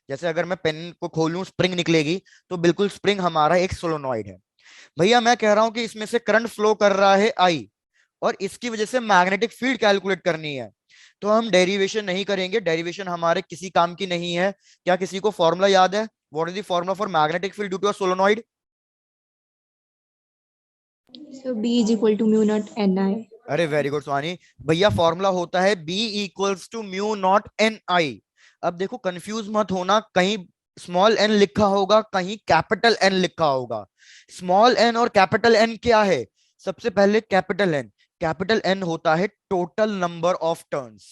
Speaker 1: जैसे अगर मैं पेन को खोलूं स्प्रिंग निकलेगी, तो बिल्कुल स्प्रिंग हमारा एक सोलोनॉइड है। भैया मैं कह रहा हूं कि इसमें से करंट फ्लो कर रहा है आई, और इसकी वजह से मैग्नेटिक फील्ड कैलकुलेट करनी है। तो हम डेरिवेशन नहीं करेंगे, डेरिवेशन हमारे किसी काम की नहीं है। क्या किसी को फॉर्मूला याद है? What is the formula for magnetic field due to a solenoid?
Speaker 3: So B is equal to mu naught Ni.
Speaker 1: अरे वेरी गुड सुहानी भैया, फॉर्मूला होता है B equals to mu naught N I. अब देखो कंफ्यूज मत होना, कहीं स्मॉल एन लिखा होगा कहीं कैपिटल एन लिखा होगा। स्मॉल एन और कैपिटल एन क्या है? सबसे पहले कैपिटल एन होता है टोटल नंबर ऑफ टर्न्स,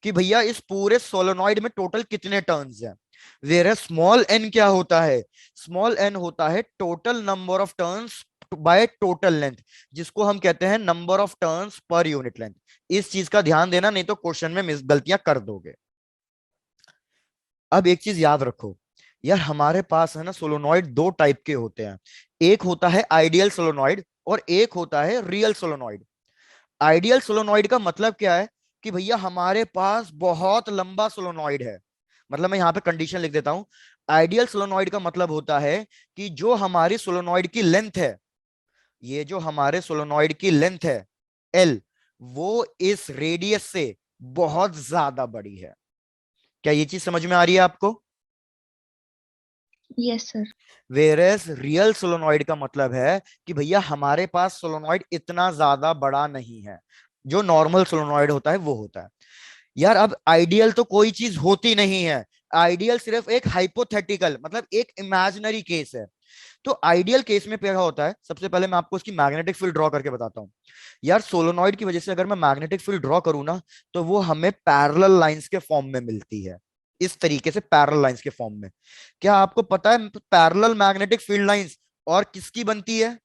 Speaker 1: कि भैया इस पूरे सोलोनॉइड में टोटल कितने टर्न्स हैं। वेयर स्मॉल एन क्या होता है? स्मॉल एन होता है total number of turns by total length, जिसको हम कहते हैं number of turns per unit length. इस चीज का ध्यान देना, नहीं तो क्वेश्चन में गलतियां कर दोगे। अब एक चीज याद रखो यार, हमारे पास है ना सोलोनॉइड दो टाइप के होते हैं। एक होता है आइडियल सोलोनॉइड और एक होता है रियल सोलोनॉइड। आइडियल सोलोनॉइड का मतलब क्या है? कि भैया हमारे पास बहुत लंबा सोलोनॉइड है। मतलब मैं यहाँ पे कंडीशन लिख देता हूं। आइडियल सोलोनॉइड का मतलब होता है कि जो हमारी सोलोनॉइड की लेंथ है, ये जो हमारे सोलोनॉइड की लेंथ है एल, वो इस रेडियस से बहुत ज्यादा बड़ी है। क्या ये चीज समझ में आ रही है आपको?
Speaker 2: Yes, sir.
Speaker 1: वेरेस रियल सोलोनॉइड का मतलब है कि भैया हमारे पास सोलोनॉइड इतना ज्यादा बड़ा नहीं है। जो नॉर्मल सोलोनॉइड होता है वो होता है। यार अब आइडियल तो कोई चीज होती नहीं है, आइडियल सिर्फ एक हाइपोथेटिकल मतलब एक इमेजिनरी केस है। तो आइडियल केस में क्या होता है, सबसे पहले मैं आपको उसकी मैग्नेटिक फील्ड ड्रॉ करके बताता हूँ। यार सोलोनॉइड की वजह से अगर मैं मैग्नेटिक फील्ड ड्रॉ करूँ ना, तो वो हमें पैरेलल लाइंस के फॉर्म में मिलती है। इस तरीके से पैरेलल लाइंस के फॉर्म में। क्या आपको पता है पैरेलल मैग्नेटिक फील्ड लाइंस और किसकी बनती है?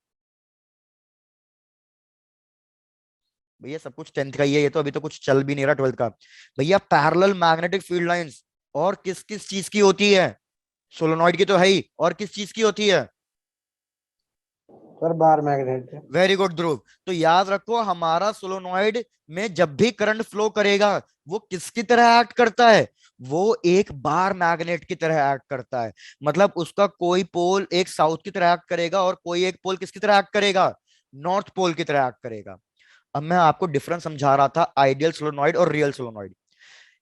Speaker 1: भैया सब कुछ 10th का ही है, ये तो अभी तो कुछ चल भी नहीं रहा 12th का। भैया पैरेलल मैग्नेटिक फील्ड लाइंस और किस किस चीज की होती है? सोलोनॉइड की तो है ही, और किस चीज की होती है?
Speaker 5: सर बार मैग्नेट है।
Speaker 1: वेरी गुड ध्रुव। तो याद रखो हमारा सोलोनॉइड में जब भी करंट फ्लो करेगा वो किसकी तरह एक्ट करता है? वो एक बार मैग्नेट की तरह एक्ट करता है। मतलब उसका कोई पोल एक साउथ की तरह एक्ट करेगा और कोई एक पोल किसकी तरह एक्ट करेगा? नॉर्थ पोल की तरह एक्ट करेगा। अब मैं आपको डिफरेंस समझा रहा था आइडियल सोलोनॉइड और रियल सोलोनॉइड।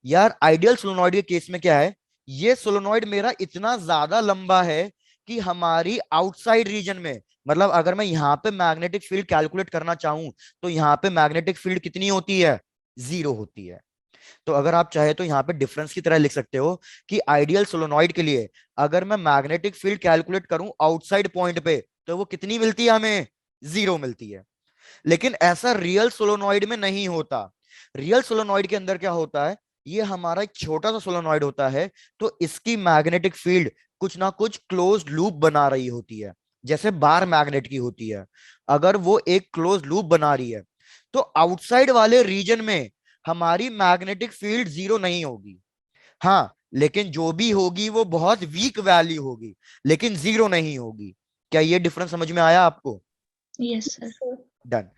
Speaker 1: यार आइडियल सोलोनॉइड के केस में क्या है, ये सोलोनॉइड मेरा इतना ज्यादा लंबा है कि हमारी आउटसाइड रीजन में, मतलब अगर मैं यहाँ पे मैग्नेटिक फील्ड कैलकुलेट करना चाहूं तो यहाँ पे मैग्नेटिक फील्ड कितनी होती है? 0 होती है। तो अगर आप चाहे तो यहाँ पे डिफरेंस की तरह लिख सकते हो कि आइडियल सोलोनॉइड के लिए अगर मैं मैग्नेटिक फील्ड कैलकुलेट करूं आउटसाइड पॉइंट पे, तो वो कितनी मिलती है? हमें 0 मिलती है। लेकिन ऐसा रियल सोलोनॉइड में नहीं होता। रियल सोलोनॉइड के अंदर क्या होता है, ये हमारा एक छोटा सा सोलोनॉइड होता है, तो इसकी मैग्नेटिक फील्ड कुछ ना कुछ क्लोज्ड लूप बना रही होती है, जैसे बार मैग्नेट की होती है। अगर वो एक क्लोज लूप बना रही है तो आउटसाइड वाले रीजन में हमारी मैग्नेटिक फील्ड जीरो नहीं होगी। हाँ, लेकिन जो भी होगी वो बहुत वीक वैल्यू होगी, लेकिन जीरो नहीं होगी। क्या ये डिफरेंस समझ में आया आपको?
Speaker 2: Yes, sir.
Speaker 1: डन।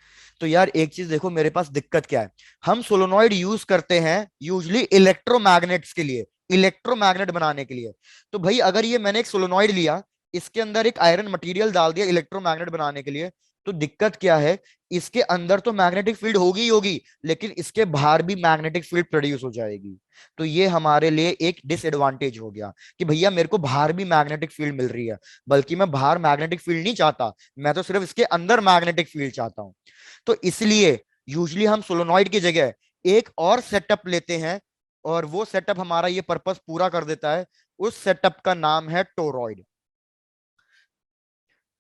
Speaker 1: तो यार एक चीज देखो, मेरे पास दिक्कत क्या है, हम सोलोनॉइड यूज करते हैं यूजली इलेक्ट्रोमैग्नेट्स के लिए, इलेक्ट्रोमैग्नेट बनाने के लिए। तो भाई अगर ये मैंने एक सोलोनॉइड लिया, इसके अंदर एक आयरन मटेरियल डाल दिया इलेक्ट्रोमैग्नेट बनाने के लिए, तो दिक्कत क्या है, इसके अंदर तो मैग्नेटिक फील्ड होगी ही होगी, लेकिन इसके बाहर भी मैग्नेटिक फील्ड प्रोड्यूस हो जाएगी। तो ये हमारे लिए एक डिसएडवांटेज हो गया कि भैया मेरे को बाहर भी मैग्नेटिक फील्ड मिल रही है, बल्कि मैं बाहर मैग्नेटिक फील्ड नहीं चाहता, मैं तो सिर्फ इसके अंदर मैग्नेटिक फील्ड चाहता हूं। तो इसलिए यूजली हम सोलोनॉइड की जगह एक और सेटअप लेते हैं, और वो सेटअप हमारा ये पर्पस पूरा कर देता है। उस सेटअप का नाम है टोरॉइड।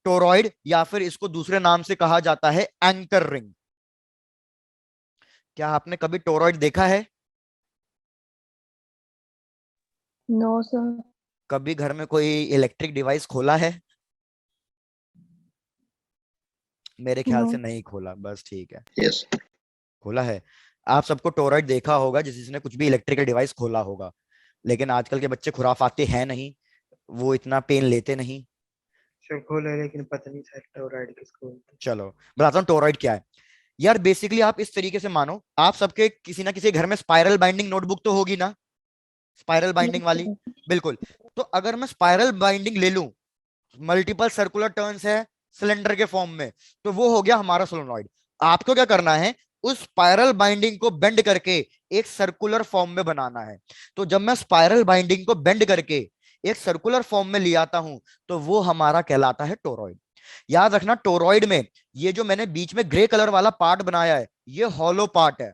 Speaker 1: टोरॉइड, या फिर इसको दूसरे नाम से कहा जाता है एंकर रिंग। क्या आपने कभी टोरॉइड देखा है?
Speaker 3: No, sir.
Speaker 1: कभी घर में कोई इलेक्ट्रिक डिवाइस खोला है? मेरे ख्याल से
Speaker 3: No.
Speaker 1: नहीं खोला, बस ठीक है।
Speaker 4: Yes.
Speaker 1: खोला है। आप सबको टोरॉइड देखा होगा जिसने कुछ भी इलेक्ट्रिकल डिवाइस खोला होगा, लेकिन आजकल के बच्चे खुराफाते हैं नहीं, वो इतना पेन लेते नहीं।
Speaker 5: सब खोले लेकिन पता नहीं था टोरॉइड किसको बोलते हैं।
Speaker 1: चलो बताता हूँ टोरॉइड क्या है। यार बेसिकली आप इस तरीके से मानो, आप सबके किसी ना किसी घर में स्पाइरल बाइंडिंग नोटबुक तो होगी ना, स्पाइरल बाइंडिंग वाली। बिल्कुल। तो अगर मैं स्पाइरल बाइंडिंग ले लूं, मल्टीपल सर्कुलर टर्न्स है सिलेंडर के फॉर्म में, तो वो हो गया हमारा सोलोनॉइड। आपको क्या करना है, उस स्पाइरल बाइंडिंग को बेंड करके एक सर्कुलर फॉर्म में बनाना है। तो जब मैं स्पाइरल बाइंडिंग को बेंड करके एक सर्कुलर फॉर्म में ले आता हूं, तो वो हमारा कहलाता है टोरॉइड। याद रखना, टोरॉइड में ये जो मैंने बीच में ग्रे कलर वाला पार्ट बनाया है, ये हॉलो पार्ट है।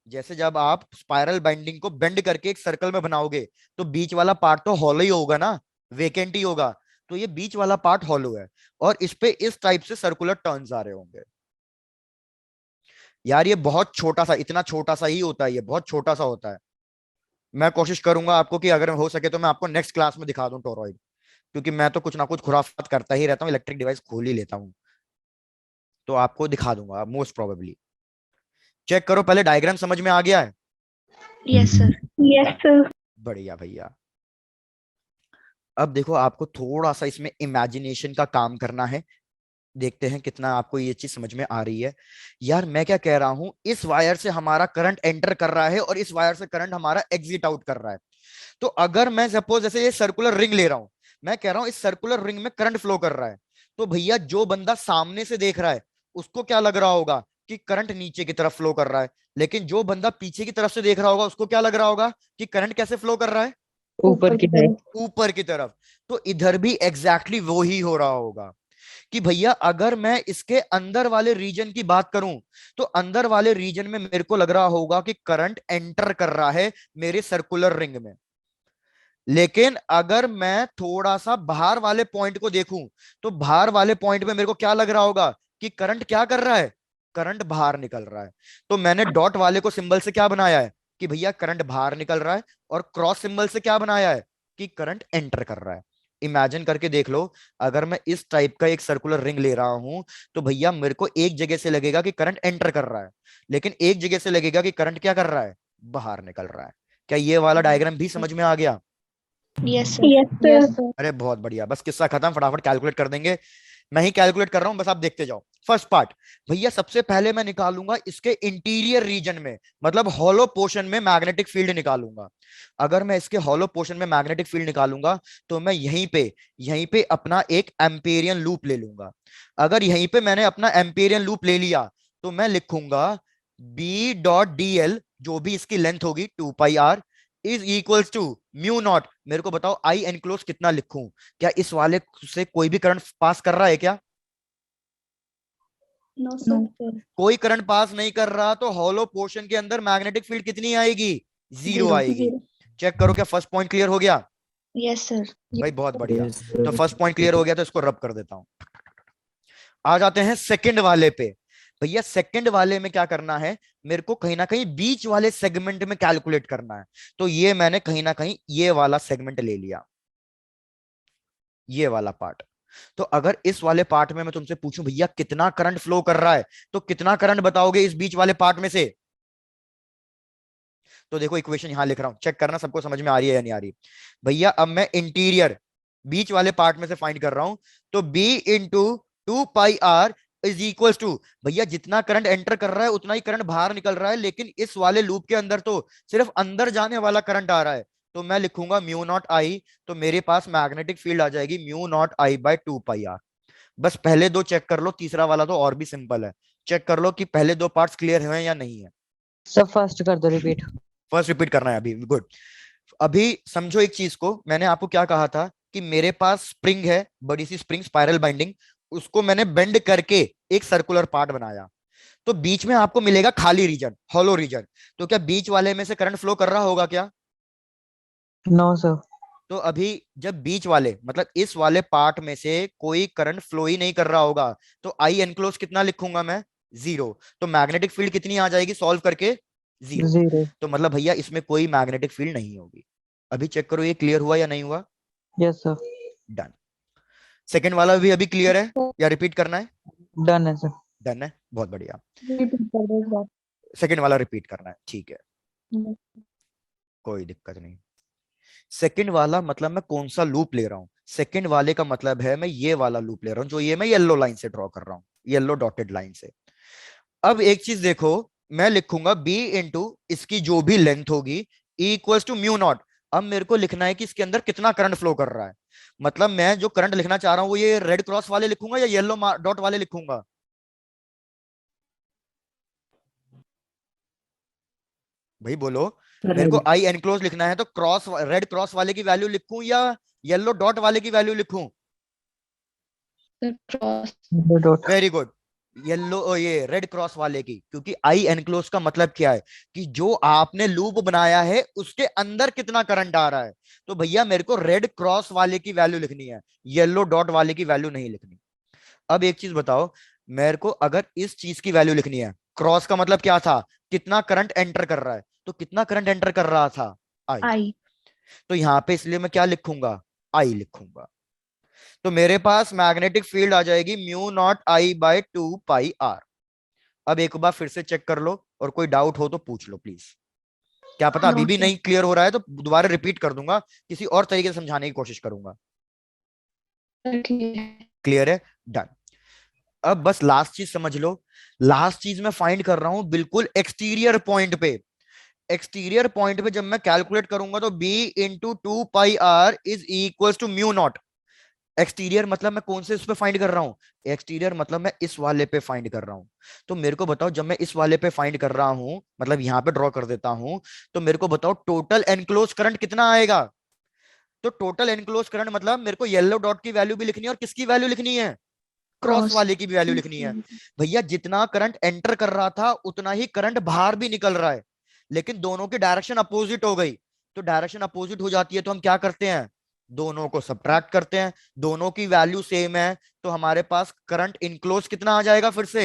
Speaker 1: जैसे जब आप स्पाइरल बाइंडिंग को बेंड करके एक सर्कल में बनाओगे, तो बीच वाला पार्ट तो हॉलो ही होगा ना, वेकेंट ही होगा। तो ये बीच वाला पार्ट हॉलो है, और इस पे इस टाइप से सर्कुलर टर्न्स आ रहे होंगे। यार ये बहुत छोटा सा, इतना छोटा सा ही होता है, ये बहुत छोटा सा होता है। मैं कोशिश करूंगा आपको कि अगर हो सके तो मैं आपको नेक्स्ट क्लास में दिखा दूं टोरॉइड, क्योंकि मैं तो कुछ ना कुछ खुराफात करता ही रहता हूँ, इलेक्ट्रिक डिवाइस खोल ही लेता हूँ। तो आपको दिखा दूंगा मोस्ट प्रोबेबली। चेक करो पहले, डायग्राम समझ में आ गया है?
Speaker 2: Yes, sir.
Speaker 3: Yes, sir.
Speaker 1: बढ़िया भैया। अब देखो आपको थोड़ा सा इसमें इमेजिनेशन का काम करना है, देखते हैं कितना आपको ये चीज समझ में आ रही है। यार मैं क्या कह रहा हूं, इस वायर से हमारा करंट एंटर कर रहा है और इस वायर से करंट हमारा एग्जिट आउट कर रहा है। तो अगर मैं सपोज जैसे ये सर्कुलर रिंग ले रहा हूं, मैं कह रहा हूं इस सर्कुलर रिंग में करंट फ्लो कर रहा है, तो भैया जो बंदा सामने से देख रहा है उसको क्या लग रहा होगा कि करंट नीचे की तरफ फ्लो कर रहा है, लेकिन जो बंदा पीछे की तरफ से देख रहा होगा उसको क्या लग रहा होगा कि करंट कैसे फ्लो कर रहा है,
Speaker 7: ऊपर की तरफ।
Speaker 1: ऊपर की तरफ। तो इधर भी एग्जैक्टली वो ही हो रहा होगा कि भैया अगर मैं इसके अंदर वाले रीजन की बात करूं, तो अंदर वाले रीजन में मेरे को लग रहा होगा कि करंट एंटर कर रहा है मेरे सर्कुलर रिंग में। लेकिन अगर मैं थोड़ा सा बाहर वाले पॉइंट को देखूं, तो बाहर वाले पॉइंट में मेरे को क्या लग रहा होगा कि करंट क्या कर रहा है, करंट बाहर निकल रहा है। तो मैंने डॉट वाले को सिंबल से क्या बनाया है कि भैया करंट बाहर निकल रहा है, और क्रॉस सिंबल से क्या बनाया है कि करंट एंटर कर रहा है। इमेजिन करके देख लो, अगर मैं इस टाइप का एक सर्कुलर रिंग ले रहा हूं, तो भैया मेरे को एक जगह से लगेगा कि करंट एंटर कर रहा है, लेकिन एक जगह से लगेगा कि करंट क्या कर रहा है, बाहर निकल रहा है। क्या ये वाला डायग्राम भी समझ में आ गया?
Speaker 2: Yes, sir.
Speaker 3: Yes, sir.
Speaker 1: अरे बहुत बढ़िया, बस किस्सा खत्म, फटाफट कैलकुलेट कर देंगे। मैं ही कैलकुलेट कर रहा हूं, बस आप देखते जाओ। फर्स्ट पार्ट, भैया सबसे पहले मैं निकालूंगा इसके इंटीरियर रीजन में, मतलब हॉलो पोर्शन में मैग्नेटिक फील्ड निकालूंगा। अगर मैं इसके हॉलो पोर्शन में मैग्नेटिक फील्ड निकालूंगा, तो मैं यहीं पे अपना एक एम्पेरियन लूप ले लूंगा। अगर यहीं पे मैंने अपना एम्पेरियन लूप ले लिया, तो मैं लिखूंगा बी डॉट डी एल, जो भी इसकी लेंथ होगी 2πr, is equals to mu naught. मेरे को बताओ आई एनक्लोज कितना लिखूं? क्या इस वाले से कोई भी करंट पास कर रहा है क्या?
Speaker 3: No, sir.
Speaker 1: कोई करंट पास नहीं कर रहा, तो हॉलो पोर्शन के अंदर मैग्नेटिक फील्ड कितनी आएगी, जीरो
Speaker 3: Zero.
Speaker 1: आएगी। चेक करो क्या फर्स्ट पॉइंट क्लियर हो गया?
Speaker 2: Yes, sir.
Speaker 1: भाई बहुत बढ़िया। तो फर्स्ट पॉइंट क्लियर हो गया, तो इसको रब कर देता हूं। आ जाते हैं सेकंड वाले पे। भैया सेकंड वाले में क्या करना है, मेरे को कहीं ना कहीं बीच वाले सेगमेंट में कैलकुलेट करना है। तो ये मैंने कहीं ना कहीं ये वाला सेगमेंट ले लिया। ये वाला पार्ट। तो अगर इस वाले पार्ट में मैं तुमसे पूछूं भैया कितना करंट फ्लो कर रहा है, तो कितना करंट बताओगे इस बीच वाले पार्ट में से? तो देखो इक्वेशन यहां लिख रहा हूं, चेक करना सबको समझ में आ रही है या नहीं आ रही। भैया अब मैं इंटीरियर बीच वाले पार्ट में से फाइंड कर रहा हूं, तो B into 2πr is equal to, भैया जितना करंट एंटर कर रहा है उतना ही करंट बाहर निकल रहा है, लेकिन इस वाले लूप के अंदर तो सिर्फ अंदर जाने वाला करंट आ रहा है, तो मैं लिखूंगा म्यू नॉट आई, तो मेरे पास मैग्नेटिक फील्ड आ जाएगी mu naught I bye 2πr। बस पहले दो चेक कर लो, तीसरा वाला तो और भी सिंपल है, चेक कर लो कि पहले दो पार्ट्स क्लियर हैं या नहीं है।
Speaker 7: सब फर्स्ट कर दो रिपीट।
Speaker 1: फर्स्ट रिपीट करना है अभी, गुड। अभी समझो एक चीज को, मैंने आपको क्या कहा था कि मेरे पास स्प्रिंग है, बड़ी सी स्प्रिंग स्पाइरल बाइंडिंग, उसको मैंने बेंड करके एक सर्कुलर पार्ट बनाया, तो बीच में आपको मिलेगा खाली रीजन, हॉलो रीजन, तो क्या बीच वाले में से करंट फ्लो कर रहा होगा क्या?
Speaker 7: No sir.
Speaker 1: तो अभी जब बीच वाले मतलब इस वाले पार्ट में से कोई करंट फ्लो ही नहीं कर रहा होगा, तो आई एनक्लोज कितना लिखूंगा मैं? 0। तो मैग्नेटिक फील्ड कितनी आ जाएगी सॉल्व करके? 0।
Speaker 7: 0।
Speaker 1: तो मतलब भैया इसमें कोई मैग्नेटिक फील्ड नहीं होगी। अभी चेक करो ये क्लियर हुआ या नहीं हुआ?
Speaker 7: Yes sir.
Speaker 1: डन। सेकंड वाला भी अभी क्लियर है या रिपीट करना है?
Speaker 7: डन है सर।
Speaker 1: डन है, बहुत बढ़िया।
Speaker 3: Repeat कर दो एक बार।
Speaker 1: सेकंड वाला रिपीट करना है, ठीक है,
Speaker 3: हम्म।
Speaker 1: कोई दिक्कत नहीं। सेकंड वाला मतलब मैं कौन सा लूप ले रहा हूं? सेकंड वाले का मतलब है मैं ये वाला लूप ले रहा हूं, जो ये मैं येलो लाइन से ड्रॉ कर रहा हूं, येलो डॉटेड लाइन से। अब एक चीज देखो, मैं लिखूंगा B इंटू इसकी जो भी लेंथ होगी इक्वल्स टू म्यू नॉट। अब मेरे को लिखना है कि इसके अंदर कितना करंट फ्लो कर रहा है, मतलब मैं जो करंट लिखना चाह रहा हूं वो ये रेड क्रॉस वाले लिखूंगा या येलो डॉट वाले लिखूंगा? भाई बोलो, मेरे को आई एनक्लोज लिखना है तो क्रॉस रेड क्रॉस वाले की वैल्यू लिखूं या येलो डॉट वाले की वैल्यू लिखूं?
Speaker 2: Sir, cross.
Speaker 7: Dot.
Speaker 1: Very good, yellow ये रेड क्रॉस वाले की, क्योंकि आई एनक्लोज का मतलब क्या है कि जो आपने लूप बनाया है उसके अंदर कितना करंट आ रहा है, तो भैया मेरे को रेड क्रॉस वाले की वैल्यू लिखनी है, येलो डॉट वाले की वैल्यू नहीं लिखनी। अब एक चीज बताओ, मेरे को अगर इस चीज की वैल्यू लिखनी है, क्रॉस का मतलब क्या था, कितना करंट एंटर कर रहा है, तो कितना करंट एंटर कर रहा था? आई।
Speaker 2: I.
Speaker 1: तो यहां पे इसलिए मैं क्या लिखूंगा? आई लिखूंगा। तो मेरे पास मैग्नेटिक फील्ड आ जाएगी mu naught I bye 2πr। अब एक बार फिर से चेक कर लो, और कोई डाउट हो तो पूछ लो प्लीज। क्या पता अभी
Speaker 2: No,
Speaker 1: भी
Speaker 2: sir.
Speaker 1: नहीं क्लियर हो रहा है तो दोबारा रिपीट कर दूंगा, किसी और तरीके से समझाने की कोशिश करूंगा।
Speaker 2: Sir, clear.
Speaker 1: क्लियर है? डन। अब बस लास्ट चीज समझ लो, लास्ट चीज मैं फाइंड कर रहा हूं बिल्कुल एक्सटीरियर पॉइंट पे। एक्सटीरियर पॉइंट पे जब मैं कैलकुलेट करूंगा तो B into 2πr is equal to mu naught. Exterior मतलब मैं कौन से उस पे फाइंड कर रहा हूं? एक्सटीरियर मतलब मैं इस वाले पे फाइंड कर रहा हूं। तो मेरे को बताओ, जब मैं इस वाले पे फाइंड कर रहा हूं, मतलब यहां पे ड्रॉ कर देता हूं, तो मेरे को बताओ टोटल एनक्लोज करंट कितना आएगा? तो टोटल एनक्लोज करंट मतलब मेरे को येलो डॉट की वैल्यू भी लिखनी है और किसकी वैल्यू लिखनी है? Cross
Speaker 2: Cross.
Speaker 1: वाले की भी वैल्यू लिखनी है। भैया जितना करंट एंटर कर रहा था उतना ही करंट बाहर भी निकल रहा है, लेकिन दोनों की डायरेक्शन अपोजिट हो गई। तो डायरेक्शन अपोजिट हो जाती है तो हम क्या करते हैं? दोनों को सब्ट्रैक्ट करते हैं, दोनों की वैल्यू सेम है, तो हमारे पास करंट इनक्लोज कितना आ जाएगा फिर से?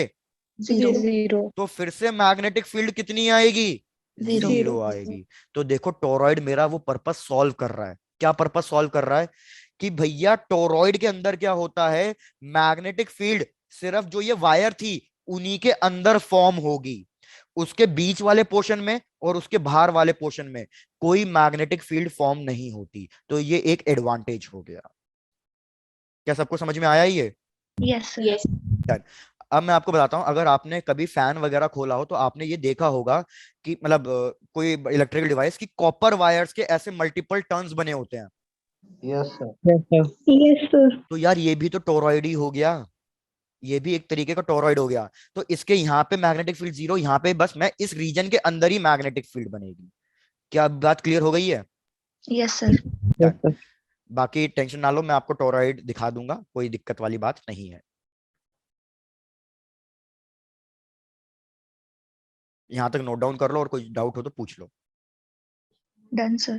Speaker 2: Zero.
Speaker 3: Zero.
Speaker 1: तो फिर से मैग्नेटिक फील्ड कितनी आएगी?
Speaker 2: Zero.
Speaker 1: जीरो आएगी। तो देखो टोरॉइड मेरा वो पर्पस सॉल्व कर रहा है। क्या पर्पस सॉल्व कर रहा है? कि भैया टोरॉइड के अंदर क्या होता है, मैग्नेटिक फील्ड सिर्फ जो ये वायर थी उन्हीं के अंदर फॉर्म होगी, उसके बीच वाले पोर्शन में और उसके बाहर वाले पोर्शन में कोई मैग्नेटिक फील्ड फॉर्म नहीं होती। तो ये एक एडवांटेज हो गया। क्या सबको समझ में आया ये?
Speaker 2: Yes, sir.
Speaker 1: डन। अब मैं आपको बताता हूं, अगर आपने कभी फैन वगैरह खोला हो तो आपने ये देखा होगा कि मतलब कोई इलेक्ट्रिकल डिवाइस की कॉपर वायर्स के ऐसे मल्टीपल टर्न्स बने होते हैं।
Speaker 4: Yes sir.
Speaker 7: Yes sir.
Speaker 3: Yes, sir.
Speaker 1: तो यार ये भी तो टोरॉइड ही हो गया, ये भी एक तरीके का टोरॉइड हो गया। तो इसके यहाँ पे मैग्नेटिक फील्ड 0, यहाँ पे बस मैं इस रीजन के अंदर ही मैग्नेटिक फील्ड बनेगी। क्या बात क्लियर हो गई है?
Speaker 2: Yes, sir.
Speaker 7: Yes sir.
Speaker 1: बाकी टेंशन ना लो, मैं आपको टोरॉइड दिखा दूंगा, कोई दिक्कत वाली बात नहीं है। यहां तक नोट डाउन कर लो और कोई डाउट हो तो पूछ लो।
Speaker 2: Done, sir.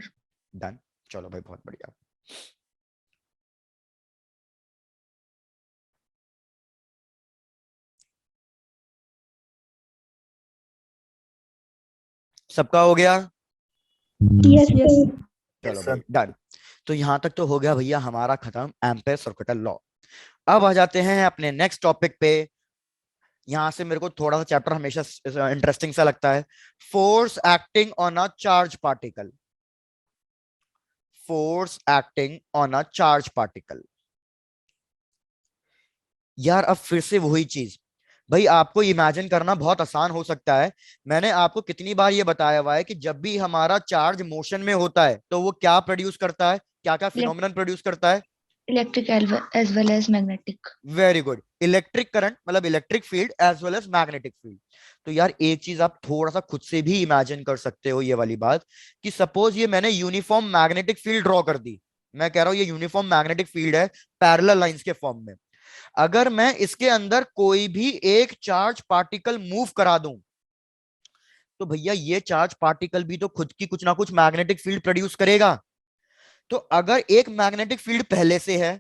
Speaker 1: डन। चलो भाई, बहुत बढ़िया। सबका हो गया?
Speaker 3: Yes, sir.
Speaker 1: चलो भाई, डन। तो यहां तक तो हो गया भैया हमारा खत्म एम्पेयर सर्किटल लॉ। अब आ जाते हैं अपने नेक्स्ट टॉपिक पे। यहां से मेरे को थोड़ा सा चैप्टर हमेशा इंटरेस्टिंग सा लगता है। Force acting on a charge particle. Force acting on a charge particle. यार अब फिर से वही चीज भाई, आपको इमेजिन करना बहुत आसान हो सकता है। मैंने आपको कितनी बार ये बताया हुआ है कि जब भी हमारा चार्ज मोशन में होता है तो वो क्या प्रोड्यूस करता है, क्या क्या फिनोमिनन प्रोड्यूस करता है?
Speaker 2: Electric as well as magnetic.
Speaker 1: Very good, electric current मतलब electric field as well as magnetic field. तो यार एक चीज आप थोड़ा सा खुद से भी इमेजिन कर सकते हो ये वाली बात, कि सपोज ये मैंने यूनिफॉर्म मैग्नेटिक फील्ड ड्रॉ कर दी। मैं कह रहा हूं ये यूनिफॉर्म मैग्नेटिक फील्ड है पैरेलल लाइंस के फॉर्म में। अगर मैं इसके अंदर कोई भी एक चार्ज पार्टिकल मूव करा दूं तो भैया ये चार्ज पार्टिकल भी तो खुद की कुछ ना कुछ मैग्नेटिक फील्ड प्रोड्यूस करेगा। तो अगर एक मैग्नेटिक फील्ड पहले से है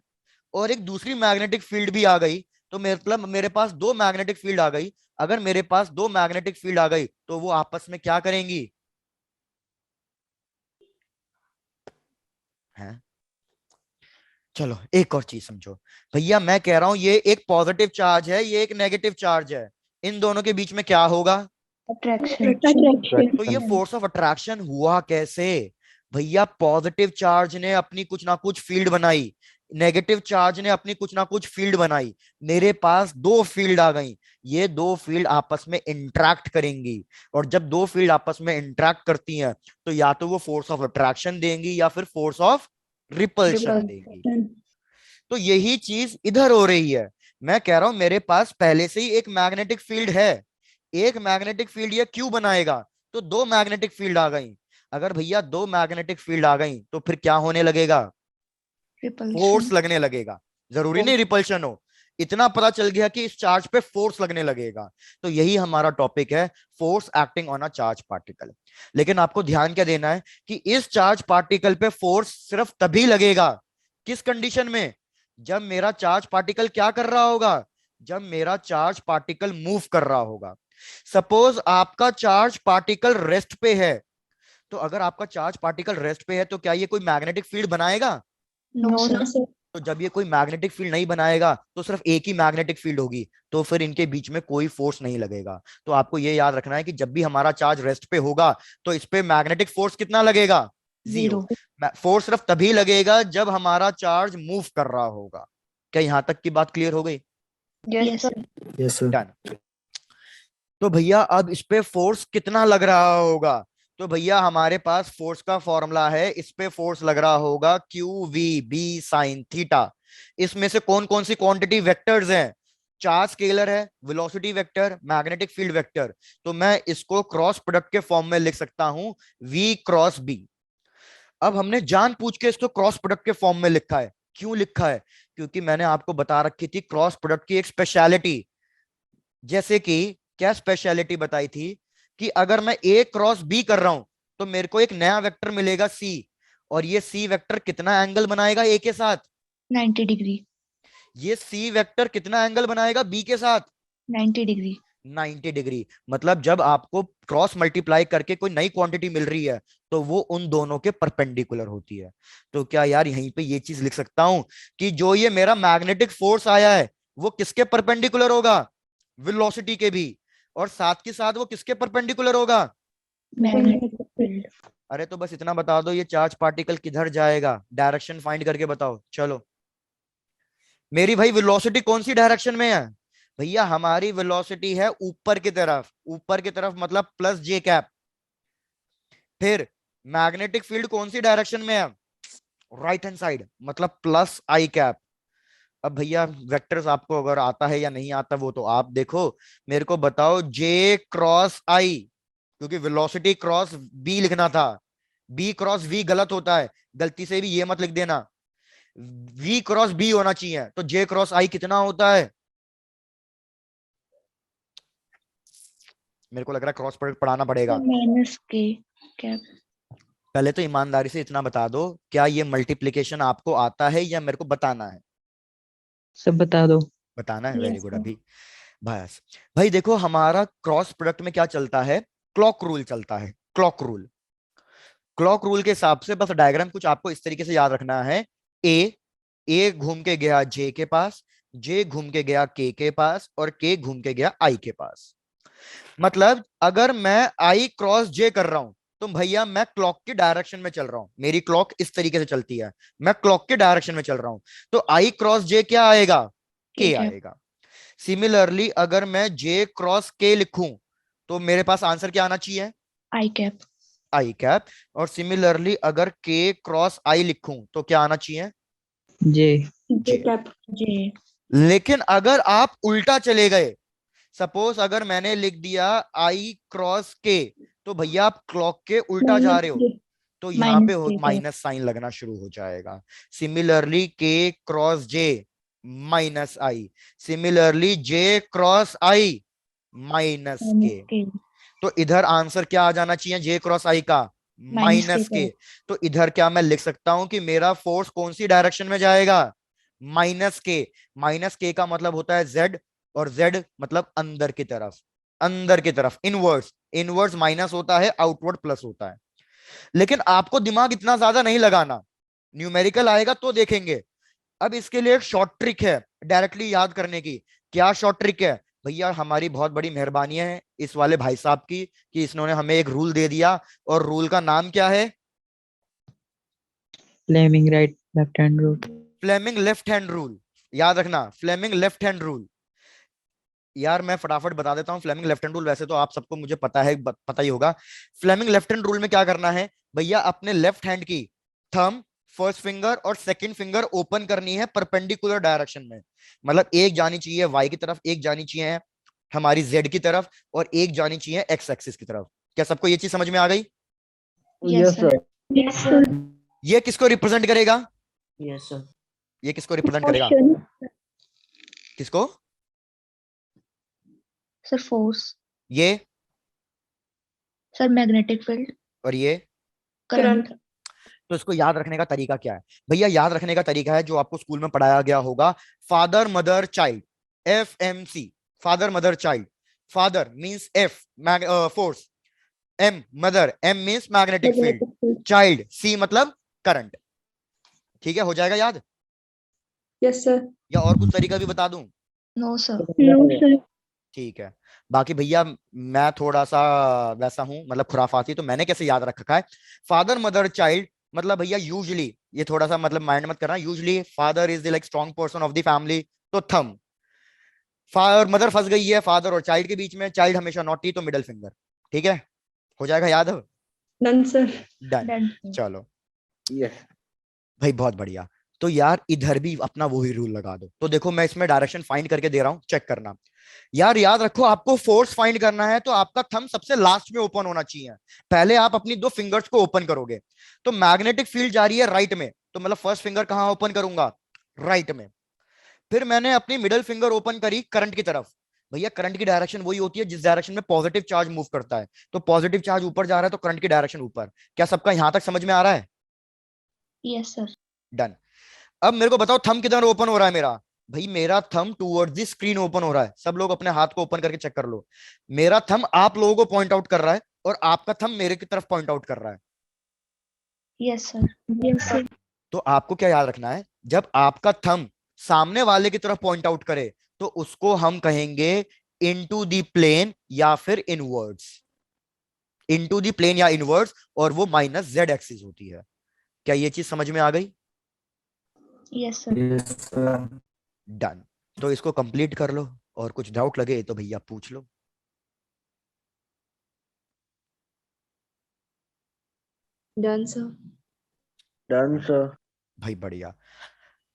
Speaker 1: और एक दूसरी मैग्नेटिक फील्ड भी आ गई, तो मतलब मेरे पास दो मैग्नेटिक फील्ड आ गई। अगर मेरे पास दो मैग्नेटिक फील्ड आ गई तो वो आपस में क्या करेंगी? हैं? चलो एक और चीज समझो भैया, मैं कह रहा हूं ये एक पॉजिटिव चार्ज है, ये एक नेगेटिव चार्ज है। इन दोनों के बीच में क्या होगा?
Speaker 2: Attraction.
Speaker 1: तो ये फोर्स ऑफ अट्रैक्शन हुआ कैसे? भैया पॉजिटिव चार्ज ने अपनी कुछ ना कुछ फील्ड बनाई, नेगेटिव चार्ज ने अपनी कुछ ना कुछ फील्ड बनाई, मेरे पास दो फील्ड आ गई। ये दो फील्ड आपस में इंटरेक्ट करेंगी, और जब दो फील्ड आपस में इंटरेक्ट करती हैं तो या तो वो फोर्स ऑफ अट्रैक्शन देंगी या फिर फोर्स ऑफ रिपल्शन देंगी। तो यही चीज इधर हो रही है। मैं कह रहा हूं मेरे पास पहले से ही एक मैग्नेटिक फील्ड है, एक मैग्नेटिक फील्ड ये क्यों बनाएगा? तो दो मैग्नेटिक फील्ड आ गई। अगर भैया दो मैग्नेटिक फील्ड आ गई तो फिर क्या होने लगेगा? Force
Speaker 2: Repulsion.
Speaker 1: लगने लगेगा। जरूरी नहीं रिपल्शन हो, इतना पता चल गया कि इस चार्ज पे फोर्स लगने लगेगा। तो यही हमारा टॉपिक है, force acting on a charge particle. लेकिन आपको ध्यान क्या देना है कि इस चार्ज पार्टिकल पे फोर्स सिर्फ तभी लगेगा किस कंडीशन में? जब मेरा चार्ज पार्टिकल क्या कर रहा होगा? जब मेरा चार्ज पार्टिकल मूव कर रहा होगा। सपोज आपका चार्ज पार्टिकल रेस्ट पे है, तो अगर आपका चार्ज पार्टिकल रेस्ट पे है तो क्या ये कोई मैग्नेटिक फील्ड बनाएगा?
Speaker 2: No, sir.
Speaker 1: तो जब ये कोई मैग्नेटिक फील्ड नहीं बनाएगा तो सिर्फ एक ही मैग्नेटिक फील्ड होगी, तो फिर इनके बीच में कोई फोर्स नहीं लगेगा। तो आपको ये याद रखना है कि जब भी हमारा चार्ज रेस्ट पे होगा तो इस पे मैग्नेटिक फोर्स कितना लगेगा? जीरो। फोर्स सिर्फ तभी लगेगा जब हमारा चार्ज मूव कर रहा होगा। क्या यहां तक की बात क्लियर हो गई?
Speaker 2: Yes, sir.
Speaker 5: Yes, sir.
Speaker 1: Done. तो भैया अब इस पे फोर्स कितना लग रहा होगा? तो भैया हमारे पास फोर्स का फॉर्मूला है, इस पे फोर्स लग रहा होगा Q V B sine theta. इसमें से कौन कौन सी क्वांटिटी वेक्टर्स हैं? चार्ज स्केलर है, velocity vector, magnetic field vector. तो मैं इसको क्रॉस प्रोडक्ट के फॉर्म में लिख सकता हूं, v क्रॉस बी। अब हमने जान पूछ के इसको क्रॉस प्रोडक्ट के फॉर्म में लिखा है। क्यों लिखा है? क्योंकि मैंने आपको बता रखी थी क्रॉस प्रोडक्ट की एक स्पेशलिटी। जैसे कि क्या स्पेशलिटी बताई थी कि अगर मैं ए क्रॉस बी कर रहा हूं तो मेरे को एक नया वेक्टर मिलेगा सी, और ये सी वेक्टर कितना एंगल बनाएगा ए के साथ?
Speaker 2: 90 degree.
Speaker 1: ये सी वेक्टर कितना एंगल बनाएगा बी के साथ?
Speaker 2: 90 degree.
Speaker 1: 90 डिग्री। मतलब जब आपको क्रॉस मल्टीप्लाई करके कोई नई क्वांटिटी मिल रही है तो वो उन दोनों के परपेंडिकुलर होती है। तो क्या यार यहीं पे ये चीज लिख सकता हूं कि जो ये मेरा मैग्नेटिक फोर्स आया है वो किसके परपेंडिकुलर होगा? वेलोसिटी के भी। और साथ के साथ वो किसके परपेंडिकुलर होगा?
Speaker 2: Magnetic field.
Speaker 1: अरे तो बस इतना बता दो ये चार्ज पार्टिकल किधर जाएगा, डायरेक्शन फाइंड करके बताओ। चलो मेरी भाई वेलोसिटी कौन सी डायरेक्शन में है? भैया हमारी वेलोसिटी है ऊपर की तरफ, ऊपर की तरफ मतलब प्लस जे कैप। फिर मैग्नेटिक फील्ड कौन सी डायरेक्शन में है? राइट हैंड साइड मतलब प्लस आई कैप। अब भैया वेक्टर्स आपको अगर आता है या नहीं आता वो तो आप देखो, मेरे को बताओ जे क्रॉस आई, क्योंकि वेलोसिटी क्रॉस बी लिखना था, बी क्रॉस वी गलत होता है, गलती से भी ये मत लिख देना, वी क्रॉस बी होना चाहिए। तो जे क्रॉस आई कितना होता है? मेरे को लग रहा है क्रॉस प्रोडक्ट पढ़ाना पड़ेगा।
Speaker 2: Minus K cap.
Speaker 1: पहले तो ईमानदारी से इतना बता दो, क्या ये मल्टीप्लीकेशन आपको आता है या मेरे को बताना है?
Speaker 7: सब बता दो।
Speaker 1: बताना है, वेरी
Speaker 2: Yes,
Speaker 1: गुड।
Speaker 2: sir.
Speaker 1: अभी बस भाई देखो हमारा क्रॉस प्रोडक्ट में क्या चलता है? क्लॉक रूल चलता है, क्लॉक रूल। क्लॉक रूल के हिसाब से बस डायग्राम कुछ आपको इस तरीके से याद रखना है। ए घूम के गया जे के पास, जे घूम के गया के पास, और के घूम के गया आई के पास। मतलब अगर मैं आई क्रॉस जे कर रहा हूं तो भैया मैं क्लॉक की डायरेक्शन में चल रहा हूं, मेरी क्लॉक इस तरीके से चलती है, मैं क्लॉक के डायरेक्शन में चल रहा हूं, तो आई क्रॉस जे क्या आएगा? के
Speaker 2: ठीक है।
Speaker 1: आएगा। सिमिलरली अगर मैं जे क्रॉस के लिखूं तो मेरे पास आंसर क्या आना चाहिए?
Speaker 2: आई कैप।
Speaker 1: आई कैप। और सिमिलरली अगर के क्रॉस आई लिखूं तो क्या आना चाहिए?
Speaker 7: जे।
Speaker 3: J cap.
Speaker 2: जे।
Speaker 1: लेकिन अगर आप उल्टा चले गए, सपोज अगर मैंने लिख दिया आई क्रॉस के, तो भैया आप क्लॉक के उल्टा जा रहे हो,
Speaker 3: J.
Speaker 1: तो यहाँ पे
Speaker 2: माइनस के।
Speaker 1: माइनस साइन लगना शुरू हो जाएगा। सिमिलरली के क्रॉस जे माइनस आई, सिमिलरली जे क्रॉस आई माइनस के।
Speaker 2: माइनस के।
Speaker 1: तो इधर आंसर क्या आ जाना चाहिए जे क्रॉस आई का? माइनस के। तो इधर क्या मैं लिख सकता हूं कि मेरा फोर्स कौन सी डायरेक्शन में जाएगा? माइनस के। माइनस के का मतलब होता है जेड, और जेड मतलब अंदर की तरफ, अंदर की तरफ, इनवर्ड्स। इनवर्ड्स माइनस होता है, आउटवर्ड प्लस होता है। लेकिन आपको दिमाग इतना ज्यादा नहीं लगाना, न्यूमेरिकल आएगा तो देखेंगे। अब इसके लिए एक शॉर्ट ट्रिक है डायरेक्टली याद करने की। क्या शॉर्ट ट्रिक है? भैया हमारी बहुत बड़ी मेहरबानी है इस वाले भाई साहब की कि इन्होंने हमें एक रूल दे दिया, और रूल का नाम क्या है?
Speaker 7: Fleming right left hand rule.
Speaker 1: Fleming left hand rule. याद रखना, फ्लेमिंग लेफ्ट हैंड रूल। यार मैं फटाफट बता देता हूँ फ्लेमिंग लेफ्ट हैंड रूल, वैसे तो आप सबको मुझे पता है, पता ही होगा। फ्लेमिंग लेफ्ट हैंड रूल में क्या करना है भैया? अपने लेफ्ट हैंड की थंब, फर्स्ट फिंगर और सेकंड फिंगर ओपन करनी है परपेंडिकुलर डायरेक्शन में। मतलब एक जानी चाहिए वाई की तरफ, एक जानी चाहिए हमारी जेड की तरफ, और एक जानी चाहिए एक्स एक्सिस की तरफ। क्या सबको ये चीज समझ में आ गई?
Speaker 2: Yes sir.
Speaker 3: Yes, sir.
Speaker 1: ये किसको रिप्रेजेंट करेगा?
Speaker 6: Yes, sir.
Speaker 1: ये किसको रिप्रेजेंट करेगा?
Speaker 3: Motion.
Speaker 1: किसको?
Speaker 2: Sir force.
Speaker 1: ये
Speaker 2: सर मैग्नेटिक फील्ड।
Speaker 1: और ये।
Speaker 2: करंट।
Speaker 3: Current.
Speaker 1: तो इसको याद रखने का तरीका क्या है भैया? याद रखने का तरीका है जो आपको स्कूल में पढ़ाया गया होगा, father mother child, FMC, father mother child. Father means F force, M mother, M means magnetic field,
Speaker 3: Magnetic field.
Speaker 1: Child C मतलब करंट। ठीक है, हो जाएगा याद?
Speaker 3: Yes, sir.
Speaker 1: या और कुछ तरीका भी बता दूं?
Speaker 2: No sir.
Speaker 3: No, sir.
Speaker 1: ठीक है। बाकी भैया मैं थोड़ा सा वैसा हूं, मतलब खुराफाती, तो मैंने कैसे याद रखा है? फादर मदर चाइल्ड मतलब भैया यूजुअली, ये थोड़ा सा मतलब माइंड मत करना, usually father is the like strong person of the family, तो थंब। फादर मदर फंस गई है फादर और चाइल्ड के बीच में, चाइल्ड हमेशा नॉटी, तो मिडल फिंगर। ठीक है, हो जाएगा याद?
Speaker 3: None, sir.
Speaker 1: डन।
Speaker 2: डन।
Speaker 1: चलो
Speaker 4: यस
Speaker 1: भाई, बहुत बढ़िया। तो यार इधर भी अपना वही रूल लगा दो। तो देखो मैं इसमें डायरेक्शन फाइंड करके दे रहा हूं, चेक करना। यार याद रखो, आपको फोर्स फाइंड करना है तो आपका थंब सबसे लास्ट में ओपन होना चाहिए, पहले आप अपनी दो फिंगर्स को ओपन करोगे। तो मैग्नेटिक फील्ड जा रही है राइट में, तो मतलब फर्स्ट फिंगर कहां ओपन करूंगा? राइट में। फिर मैंने अपनी मिडिल फिंगर ओपन करी करंट की तरफ। भैया करंट की डायरेक्शन वही होती है जिस डायरेक्शन में पॉजिटिव चार्ज मूव करता है, तो पॉजिटिव चार्ज ऊपर जा रहा है तो करंट की डायरेक्शन ऊपर। क्या सबका यहां तक समझ में आ रहा है?
Speaker 2: Yes sir.
Speaker 1: डन। अब मेरे को बताओ थंब किधर ओपन हो रहा है मेरा? भाई मेरा thumb towards the screen open हो रहा है। सब लोग अपने हाथ को ओपन करके चेक कर लो। मेरा थंब आप लोगों को पॉइंट आउट कर रहा है, और आपका थंब मेरे की तरफ पॉइंट आउट कर रहा है।
Speaker 2: Yes sir.
Speaker 3: Yes, sir.
Speaker 1: तो आपको क्या याद रखना है? जब आपका थंब सामने वाले की तरफ पॉइंट आउट करे तो उसको हम कहेंगे इनटू द प्लेन या फिर इनवर्ड्स। इनटू द प्लेन या इनवर्ड्स, और वो माइनस जेड एक्सिस होती है। क्या ये चीज समझ में आ गई?
Speaker 2: Yes sir.
Speaker 1: डन। तो इसको कंप्लीट कर लो, और कुछ डाउट लगे तो भैया पूछ लो।
Speaker 3: Done, sir.
Speaker 4: Done sir.
Speaker 1: भाई बढ़िया।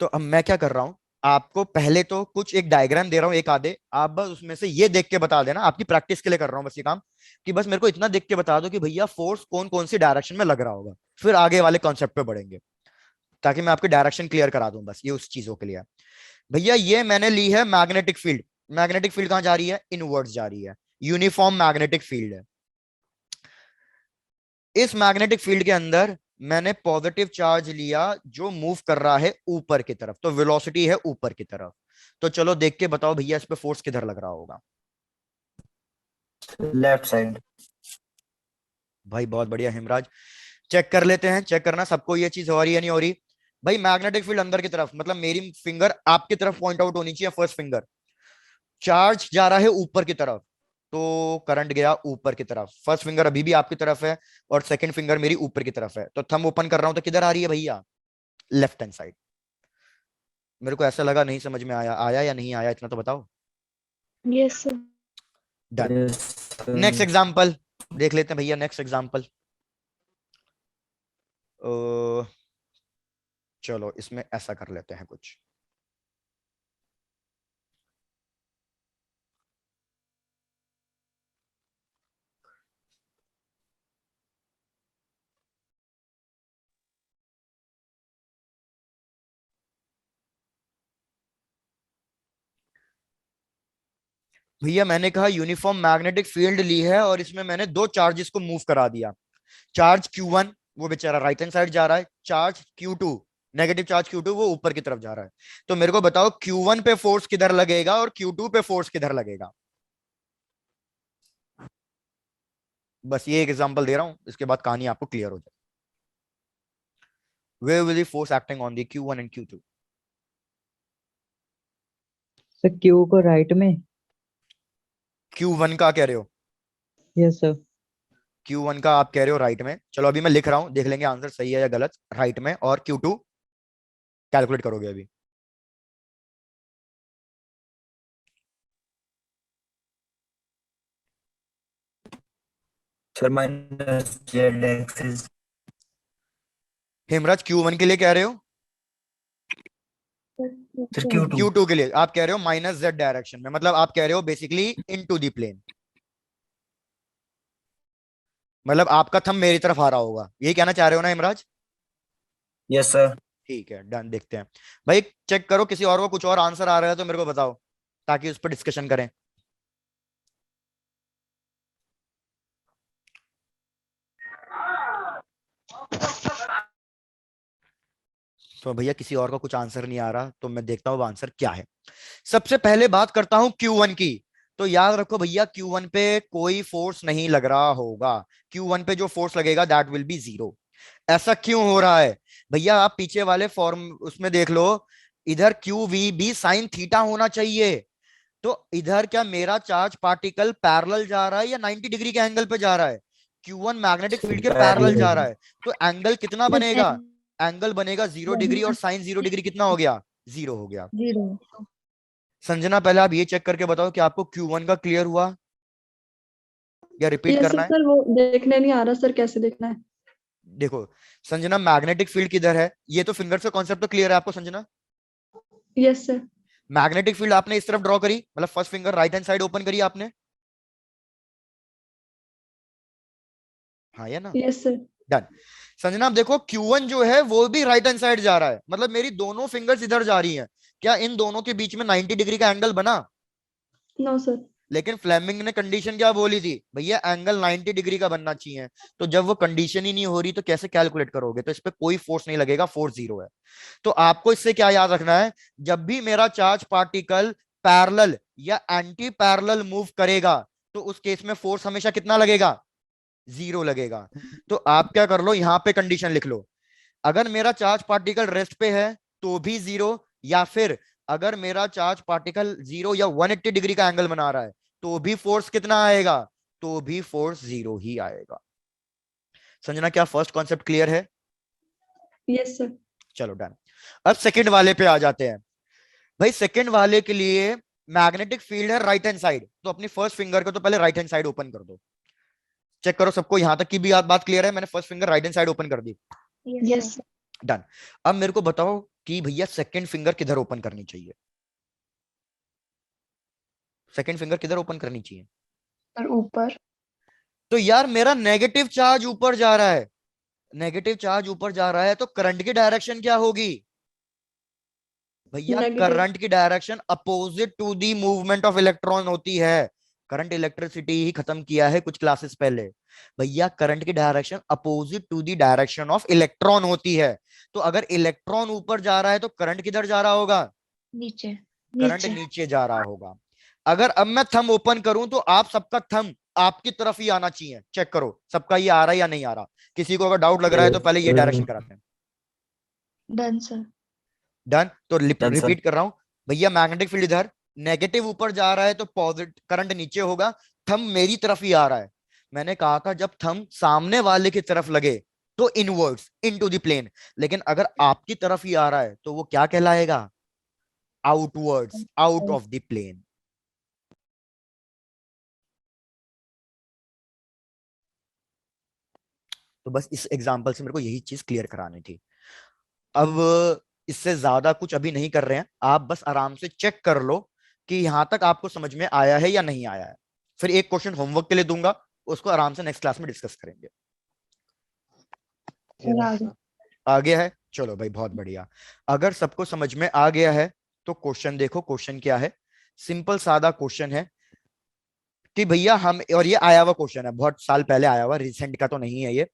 Speaker 1: तो अब मैं क्या कर रहा हूं, आपको पहले तो कुछ एक डायग्राम दे रहा हूं एक आधे, आप बस उसमें से ये देख के बता देना, आपकी प्रैक्टिस के लिए कर रहा हूं बस ये काम, कि बस मेरे को इतना देख के बता दो कि भैया फोर्स कौन कौन सी डायरेक्शन में लग रहा होगा। फिर आगे वाले कॉन्सेप्ट पे बढ़ेंगे, ताकि मैं आपकी डायरेक्शन क्लियर करा दूं, बस ये उस चीजों के लिए। भैया ये मैंने ली है मैग्नेटिक फील्ड। मैग्नेटिक फील्ड कहां जा रही है? इनवर्ड्स जा रही है। यूनिफॉर्म मैग्नेटिक फील्ड है। इस मैग्नेटिक फील्ड के अंदर मैंने पॉजिटिव चार्ज लिया जो मूव कर रहा है ऊपर की तरफ, तो वेलोसिटी है ऊपर की तरफ। तो चलो देख के बताओ भैया इस पे फोर्स किधर लग रहा होगा?
Speaker 8: Left side.
Speaker 1: भाई बहुत बढ़िया हिमराज। चेक कर लेते हैं, चेक करना सबको ये चीज हो रही है नहीं हो रही। भाई मैग्नेटिक फील्ड अंदर की तरफ, मतलब मेरी फिंगर आपकी तरफ पॉइंट आउट होनी चाहिए, फर्स्ट फिंगर। चार्ज जा रहा है ऊपर की तरफ, तो करंट गया ऊपर की तरफ। फर्स्ट फिंगर अभी भी आपकी तरफ है और सेकंड फिंगर मेरी ऊपर की तरफ है, तो थंब ओपन कर रहा हूं तो किधर आ रही है भैया? Left hand side. मेरे को ऐसा लगा नहीं समझ में आया, आया या नहीं आया इतना तो बताओ।
Speaker 3: Yes, sir.
Speaker 1: Done.
Speaker 4: Yes, sir.
Speaker 1: Next example देख लेते हैं भैया, नेक्स्ट एग्जांपल। चलो इसमें ऐसा कर लेते हैं कुछ। भैया मैंने कहा यूनिफॉर्म मैग्नेटिक फील्ड ली है और इसमें मैंने दो चार्जेस को मूव करा दिया। चार्ज Q1 वो बेचारा राइट हैंड साइड जा रहा है, charge Q2 negative charge Q2 वो ऊपर की तरफ जा रहा है। तो मेरे को बताओ Q1 पे फोर्स किधर लगेगा और Q2 पे फोर्स किधर लगेगा? बस ये एक एग्जांपल दे रहा हूं, इसके बाद कहानी आपको क्लियर हो जाए। Where will the force acting on the Q1 and Q2?
Speaker 7: Sir Q को राइट में।
Speaker 1: Q1 का क्या रहे हो?
Speaker 7: Yes sir.
Speaker 1: Q1 का आप कह रहे हो राइट में, चलो अभी मैं लिख रहा हूं, देख लेंगे आंसर सही है या गलत। राइट में, और Q2 कैलकुलेट करोगे अभी।
Speaker 4: Sir, minus Z axis.
Speaker 1: Hemraj Q1 के लिए कह रहे हो,
Speaker 4: Sir, Q2.
Speaker 1: Q2 के लिए आप कह रहे हो माइनस Z डायरेक्शन में, मतलब आप कह रहे हो बेसिकली इनटू द प्लेन, मतलब आपका थंब मेरी तरफ आ रहा होगा, यही कहना चाह रहे हो ना हेमराज?
Speaker 4: Yes, sir.
Speaker 1: ठीक है डन। देखते हैं भाई, चेक करो किसी और को कुछ और आंसर आ रहा है तो मेरे को बताओ, ताकि उस पर डिस्कशन करें। तो भैया किसी और का कुछ आंसर नहीं आ रहा, तो मैं देखता हूँ आंसर क्या है। सबसे पहले बात करता हूं Q1 की। तो याद रखो भैया Q1 पे कोई फोर्स नहीं लग रहा होगा, Q1 पे जो फोर्स लगेगा दैट विल बी जीरो। ऐसा क्यों हो रहा है भैया? आप पीछे वाले फॉर्म उसमें देख लो, इधर QV भी साइन थीटा होना चाहिए। तो इधर क्या मेरा चार्ज पार्टिकल पैरेलल जा रहा है या 90 डिग्री के एंगल पे जा रहा है? Q1 मैग्नेटिक फील्ड के पैरेलल जा रहा है, तो एंगल कितना बनेगा? एंगल बनेगा 0 डिग्री, और साइन 0 डिग्री कितना हो गया? 0 हो गया।
Speaker 2: 0।
Speaker 1: संजना पहले आप ये चेक करके बताओ कि आपको Q1 का क्लियर हुआ या रिपीट
Speaker 3: Yes,
Speaker 1: करना है?
Speaker 3: sir. वो देखने नहीं आ रहा सर, कैसे देखना है?
Speaker 1: देखो संजना, मैग्नेटिक फील्ड किधर है, ये तो फिंगर से कॉन्सेप्ट तो क्लियर है आपको Sanjana?
Speaker 3: Yes, sir.
Speaker 1: Magnetic field आपने इस तरफ ड्रॉ करी, मतलब first finger right hand side open करी आपने, हाँ या ना?
Speaker 3: Yes, sir.
Speaker 1: डन। संजना आप देखो Q1 जो है वो भी राइट हैंड साइड जा रहा है, मतलब मेरी दोनों फिंगर्स इधर जा रही हैं। क्या इन दोनों के बीच में 90 डिग्री का एंगल बना?
Speaker 3: No, sir.
Speaker 1: लेकिन फ्लेमिंग ने कंडीशन क्या बोली थी भैया? एंगल 90 डिग्री का बनना चाहिए। तो जब वो कंडीशन ही नहीं हो रही तो कैसे कैलकुलेट करोगे? तो इस पे कोई फोर्स नहीं लगेगा, फोर्स जीरो है। तो आपको इससे क्या याद रखना है, जब भी मेरा चार्ज पार्टिकल पैरेलल या एंटी पैरेलल मूव करेगा तो उस केस में फोर्स हमेशा कितना लगेगा? जीरो लगेगा। तो आप क्या कर लो, यहां पे कंडीशन लिख लो, अगर मेरा चार्ज पार्टिकल रेस्ट पे है तो भी जीरो, या फिर अगर मेरा चार्ज पार्टिकल 0 या 180 डिग्री का एंगल बना रहा है तो भी फोर्स कितना आएगा? तो भी फोर्स जीरो ही आएगा। संजना क्या फर्स्ट कॉन्सेप्ट क्लियर है?
Speaker 3: Yes, sir.
Speaker 1: चलो डन। अब सेकंड वाले पे आ जाते हैं। भाई सेकंड वाले के लिए मैग्नेटिक फील्ड है राइट हैंड साइड, तो अपनी फर्स्ट फिंगर को तो पहले राइट हैंड साइड ओपन कर दो। चेक करो सबको, यहां तक की भी बात क्लियर है? मैंने first finger right hand side open कर दी।
Speaker 2: Yes, sir.
Speaker 1: डन। अब मेरे को बताओ कि भैया सेकंड फिंगर किधर ओपन करनी चाहिए? सेकंड फिंगर किधर ओपन करनी चाहिए?
Speaker 2: और ऊपर।
Speaker 1: तो यार मेरा नेगेटिव चार्ज ऊपर जा रहा है, नेगेटिव चार्ज ऊपर जा रहा है, तो करंट की डायरेक्शन क्या होगी भैया?
Speaker 3: Negative.
Speaker 1: करंट की direction opposite to the movement of electron होती है। करंट इलेक्ट्रिसिटी ही खत्म किया है कुछ क्लासेस पहले भैया। करंट की direction opposite to the direction of electron होती है। तो अगर इलेक्ट्रॉन ऊपर जा रहा है तो करंट किधर जा रहा होगा?
Speaker 2: नीचे।
Speaker 1: करंट नीचे जा रहा होगा। अगर अब मैं थंब ओपन करूं तो आप सबका थंब आपकी तरफ ही आना चाहिए। चेक करो सबका ये आ रहा है या नहीं आ रहा। किसी को अगर डाउट लग रहा है तो पहले ये डायरेक्शन कराते हैं।
Speaker 2: Done, sir.
Speaker 1: डन। तो
Speaker 4: Done, sir.
Speaker 1: रिपीट कर रहा हूं भैया, मैग्नेटिक फील्ड इधर, नेगेटिव ऊपर जा रहा है तो पॉजिटिव करंट नीचे होगा, थंब मेरी तरफ ही आ रहा है। मैंने कहा था जब थंब सामने वाले की तरफ लगे तो इनवर्ड्स इनटू द प्लेन, लेकिन अगर आपकी तरफ ही आ रहा है तो वो क्या कहलाएगा? Outwards, out of the plane. तो बस इस एग्जांपल से मेरे को यही चीज क्लियर करानी थी। अब इससे ज्यादा कुछ अभी नहीं कर रहे हैं, आप बस आराम से चेक कर लो कि यहां तक आपको समझ में आया है या नहीं आया है। फिर एक क्वेश्चन होमवर्क के लिए दूंगा, उसको आराम से नेक्स्ट क्लास में डिस्कस करेंगे।
Speaker 2: Sir, आगे.
Speaker 1: आ गया है? चलो भाई बहुत बढ़िया। अगर सबको समझ में आ गया है तो क्वेश्चन देखो। क्वेश्चन क्या है? सिंपल सादा क्वेश्चन है कि भैया हम, और ये आया हुआ क्वेश्चन है, बहुत साल पहले आया हुआ, रिसेंट का तो नहीं है ये,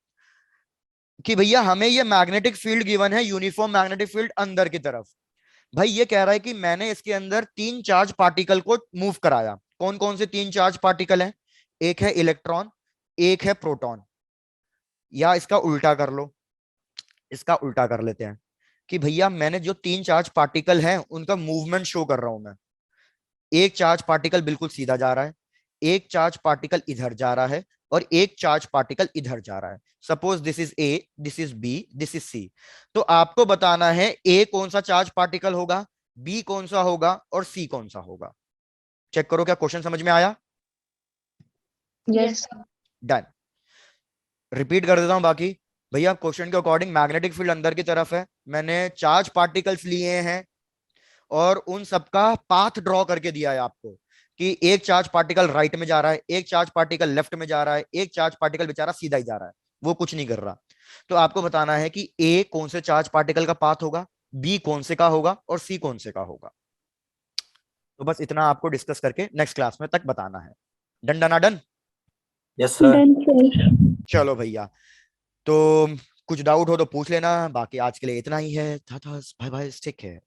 Speaker 1: कि भैया हमें ये मैग्नेटिक फील्ड गिवन है, यूनिफॉर्म मैग्नेटिक फील्ड अंदर की तरफ। भाई ये कह रहा है कि मैंने इसके अंदर 3 चार्ज पार्टिकल को मूव कराया। कौन कौन से 3 चार्ज पार्टिकल हैं? एक है इलेक्ट्रॉन, एक है प्रोटॉन, या इसका उल्टा कर लो, इसका उल्टा कर लेते हैं कि भैया मैंने जो 3 चार्ज पार्टिकल हैं उनका मूवमेंट शो कर रहा हूं मैं। एक चार्ज पार्टिकल बिल्कुल सीधा जा रहा है, एक चार्ज पार्टिकल इधर जा रहा है, और एक चार्ज पार्टिकल इधर जा रहा है। Suppose this is A, this is B, this is C. तो आपको बताना है ए कौन सा चार्ज पार्टिकल होगा, बी कौन सा होगा, और सी कौन सा होगा। चेक करो क्या क्वेश्चन समझ में आया?
Speaker 2: Yes, sir.
Speaker 1: डन। रिपीट कर देता हूं बाकी। भैया क्वेश्चन के अकॉर्डिंग मैग्नेटिक फील्ड अंदर की तरफ है, मैंने चार्ज पार्टिकल्स लिए हैं और उन सबका पाथ ड्रॉ करके दिया है आपको कि एक चार्ज पार्टिकल राइट में जा रहा है, एक चार्ज पार्टिकल लेफ्ट में जा रहा है, एक चार्ज पार्टिकल बेचारा सीधा ही जा रहा है, वो कुछ नहीं कर रहा। तो आपको बताना है कि ए कौन से चार्ज पार्टिकल का पाथ होगा, बी कौन से का होगा, और सी कौन से का होगा। तो बस इतना आपको डिस्कस करके नेक्स्ट क्लास में तक बताना है। Done done done.
Speaker 4: Yes, sir.
Speaker 3: Done, sir.
Speaker 1: चलो भैया, तो कुछ डाउट हो तो पूछ लेना, बाकी आज के लिए इतना ही है। था बाय बाय, टेक केयर।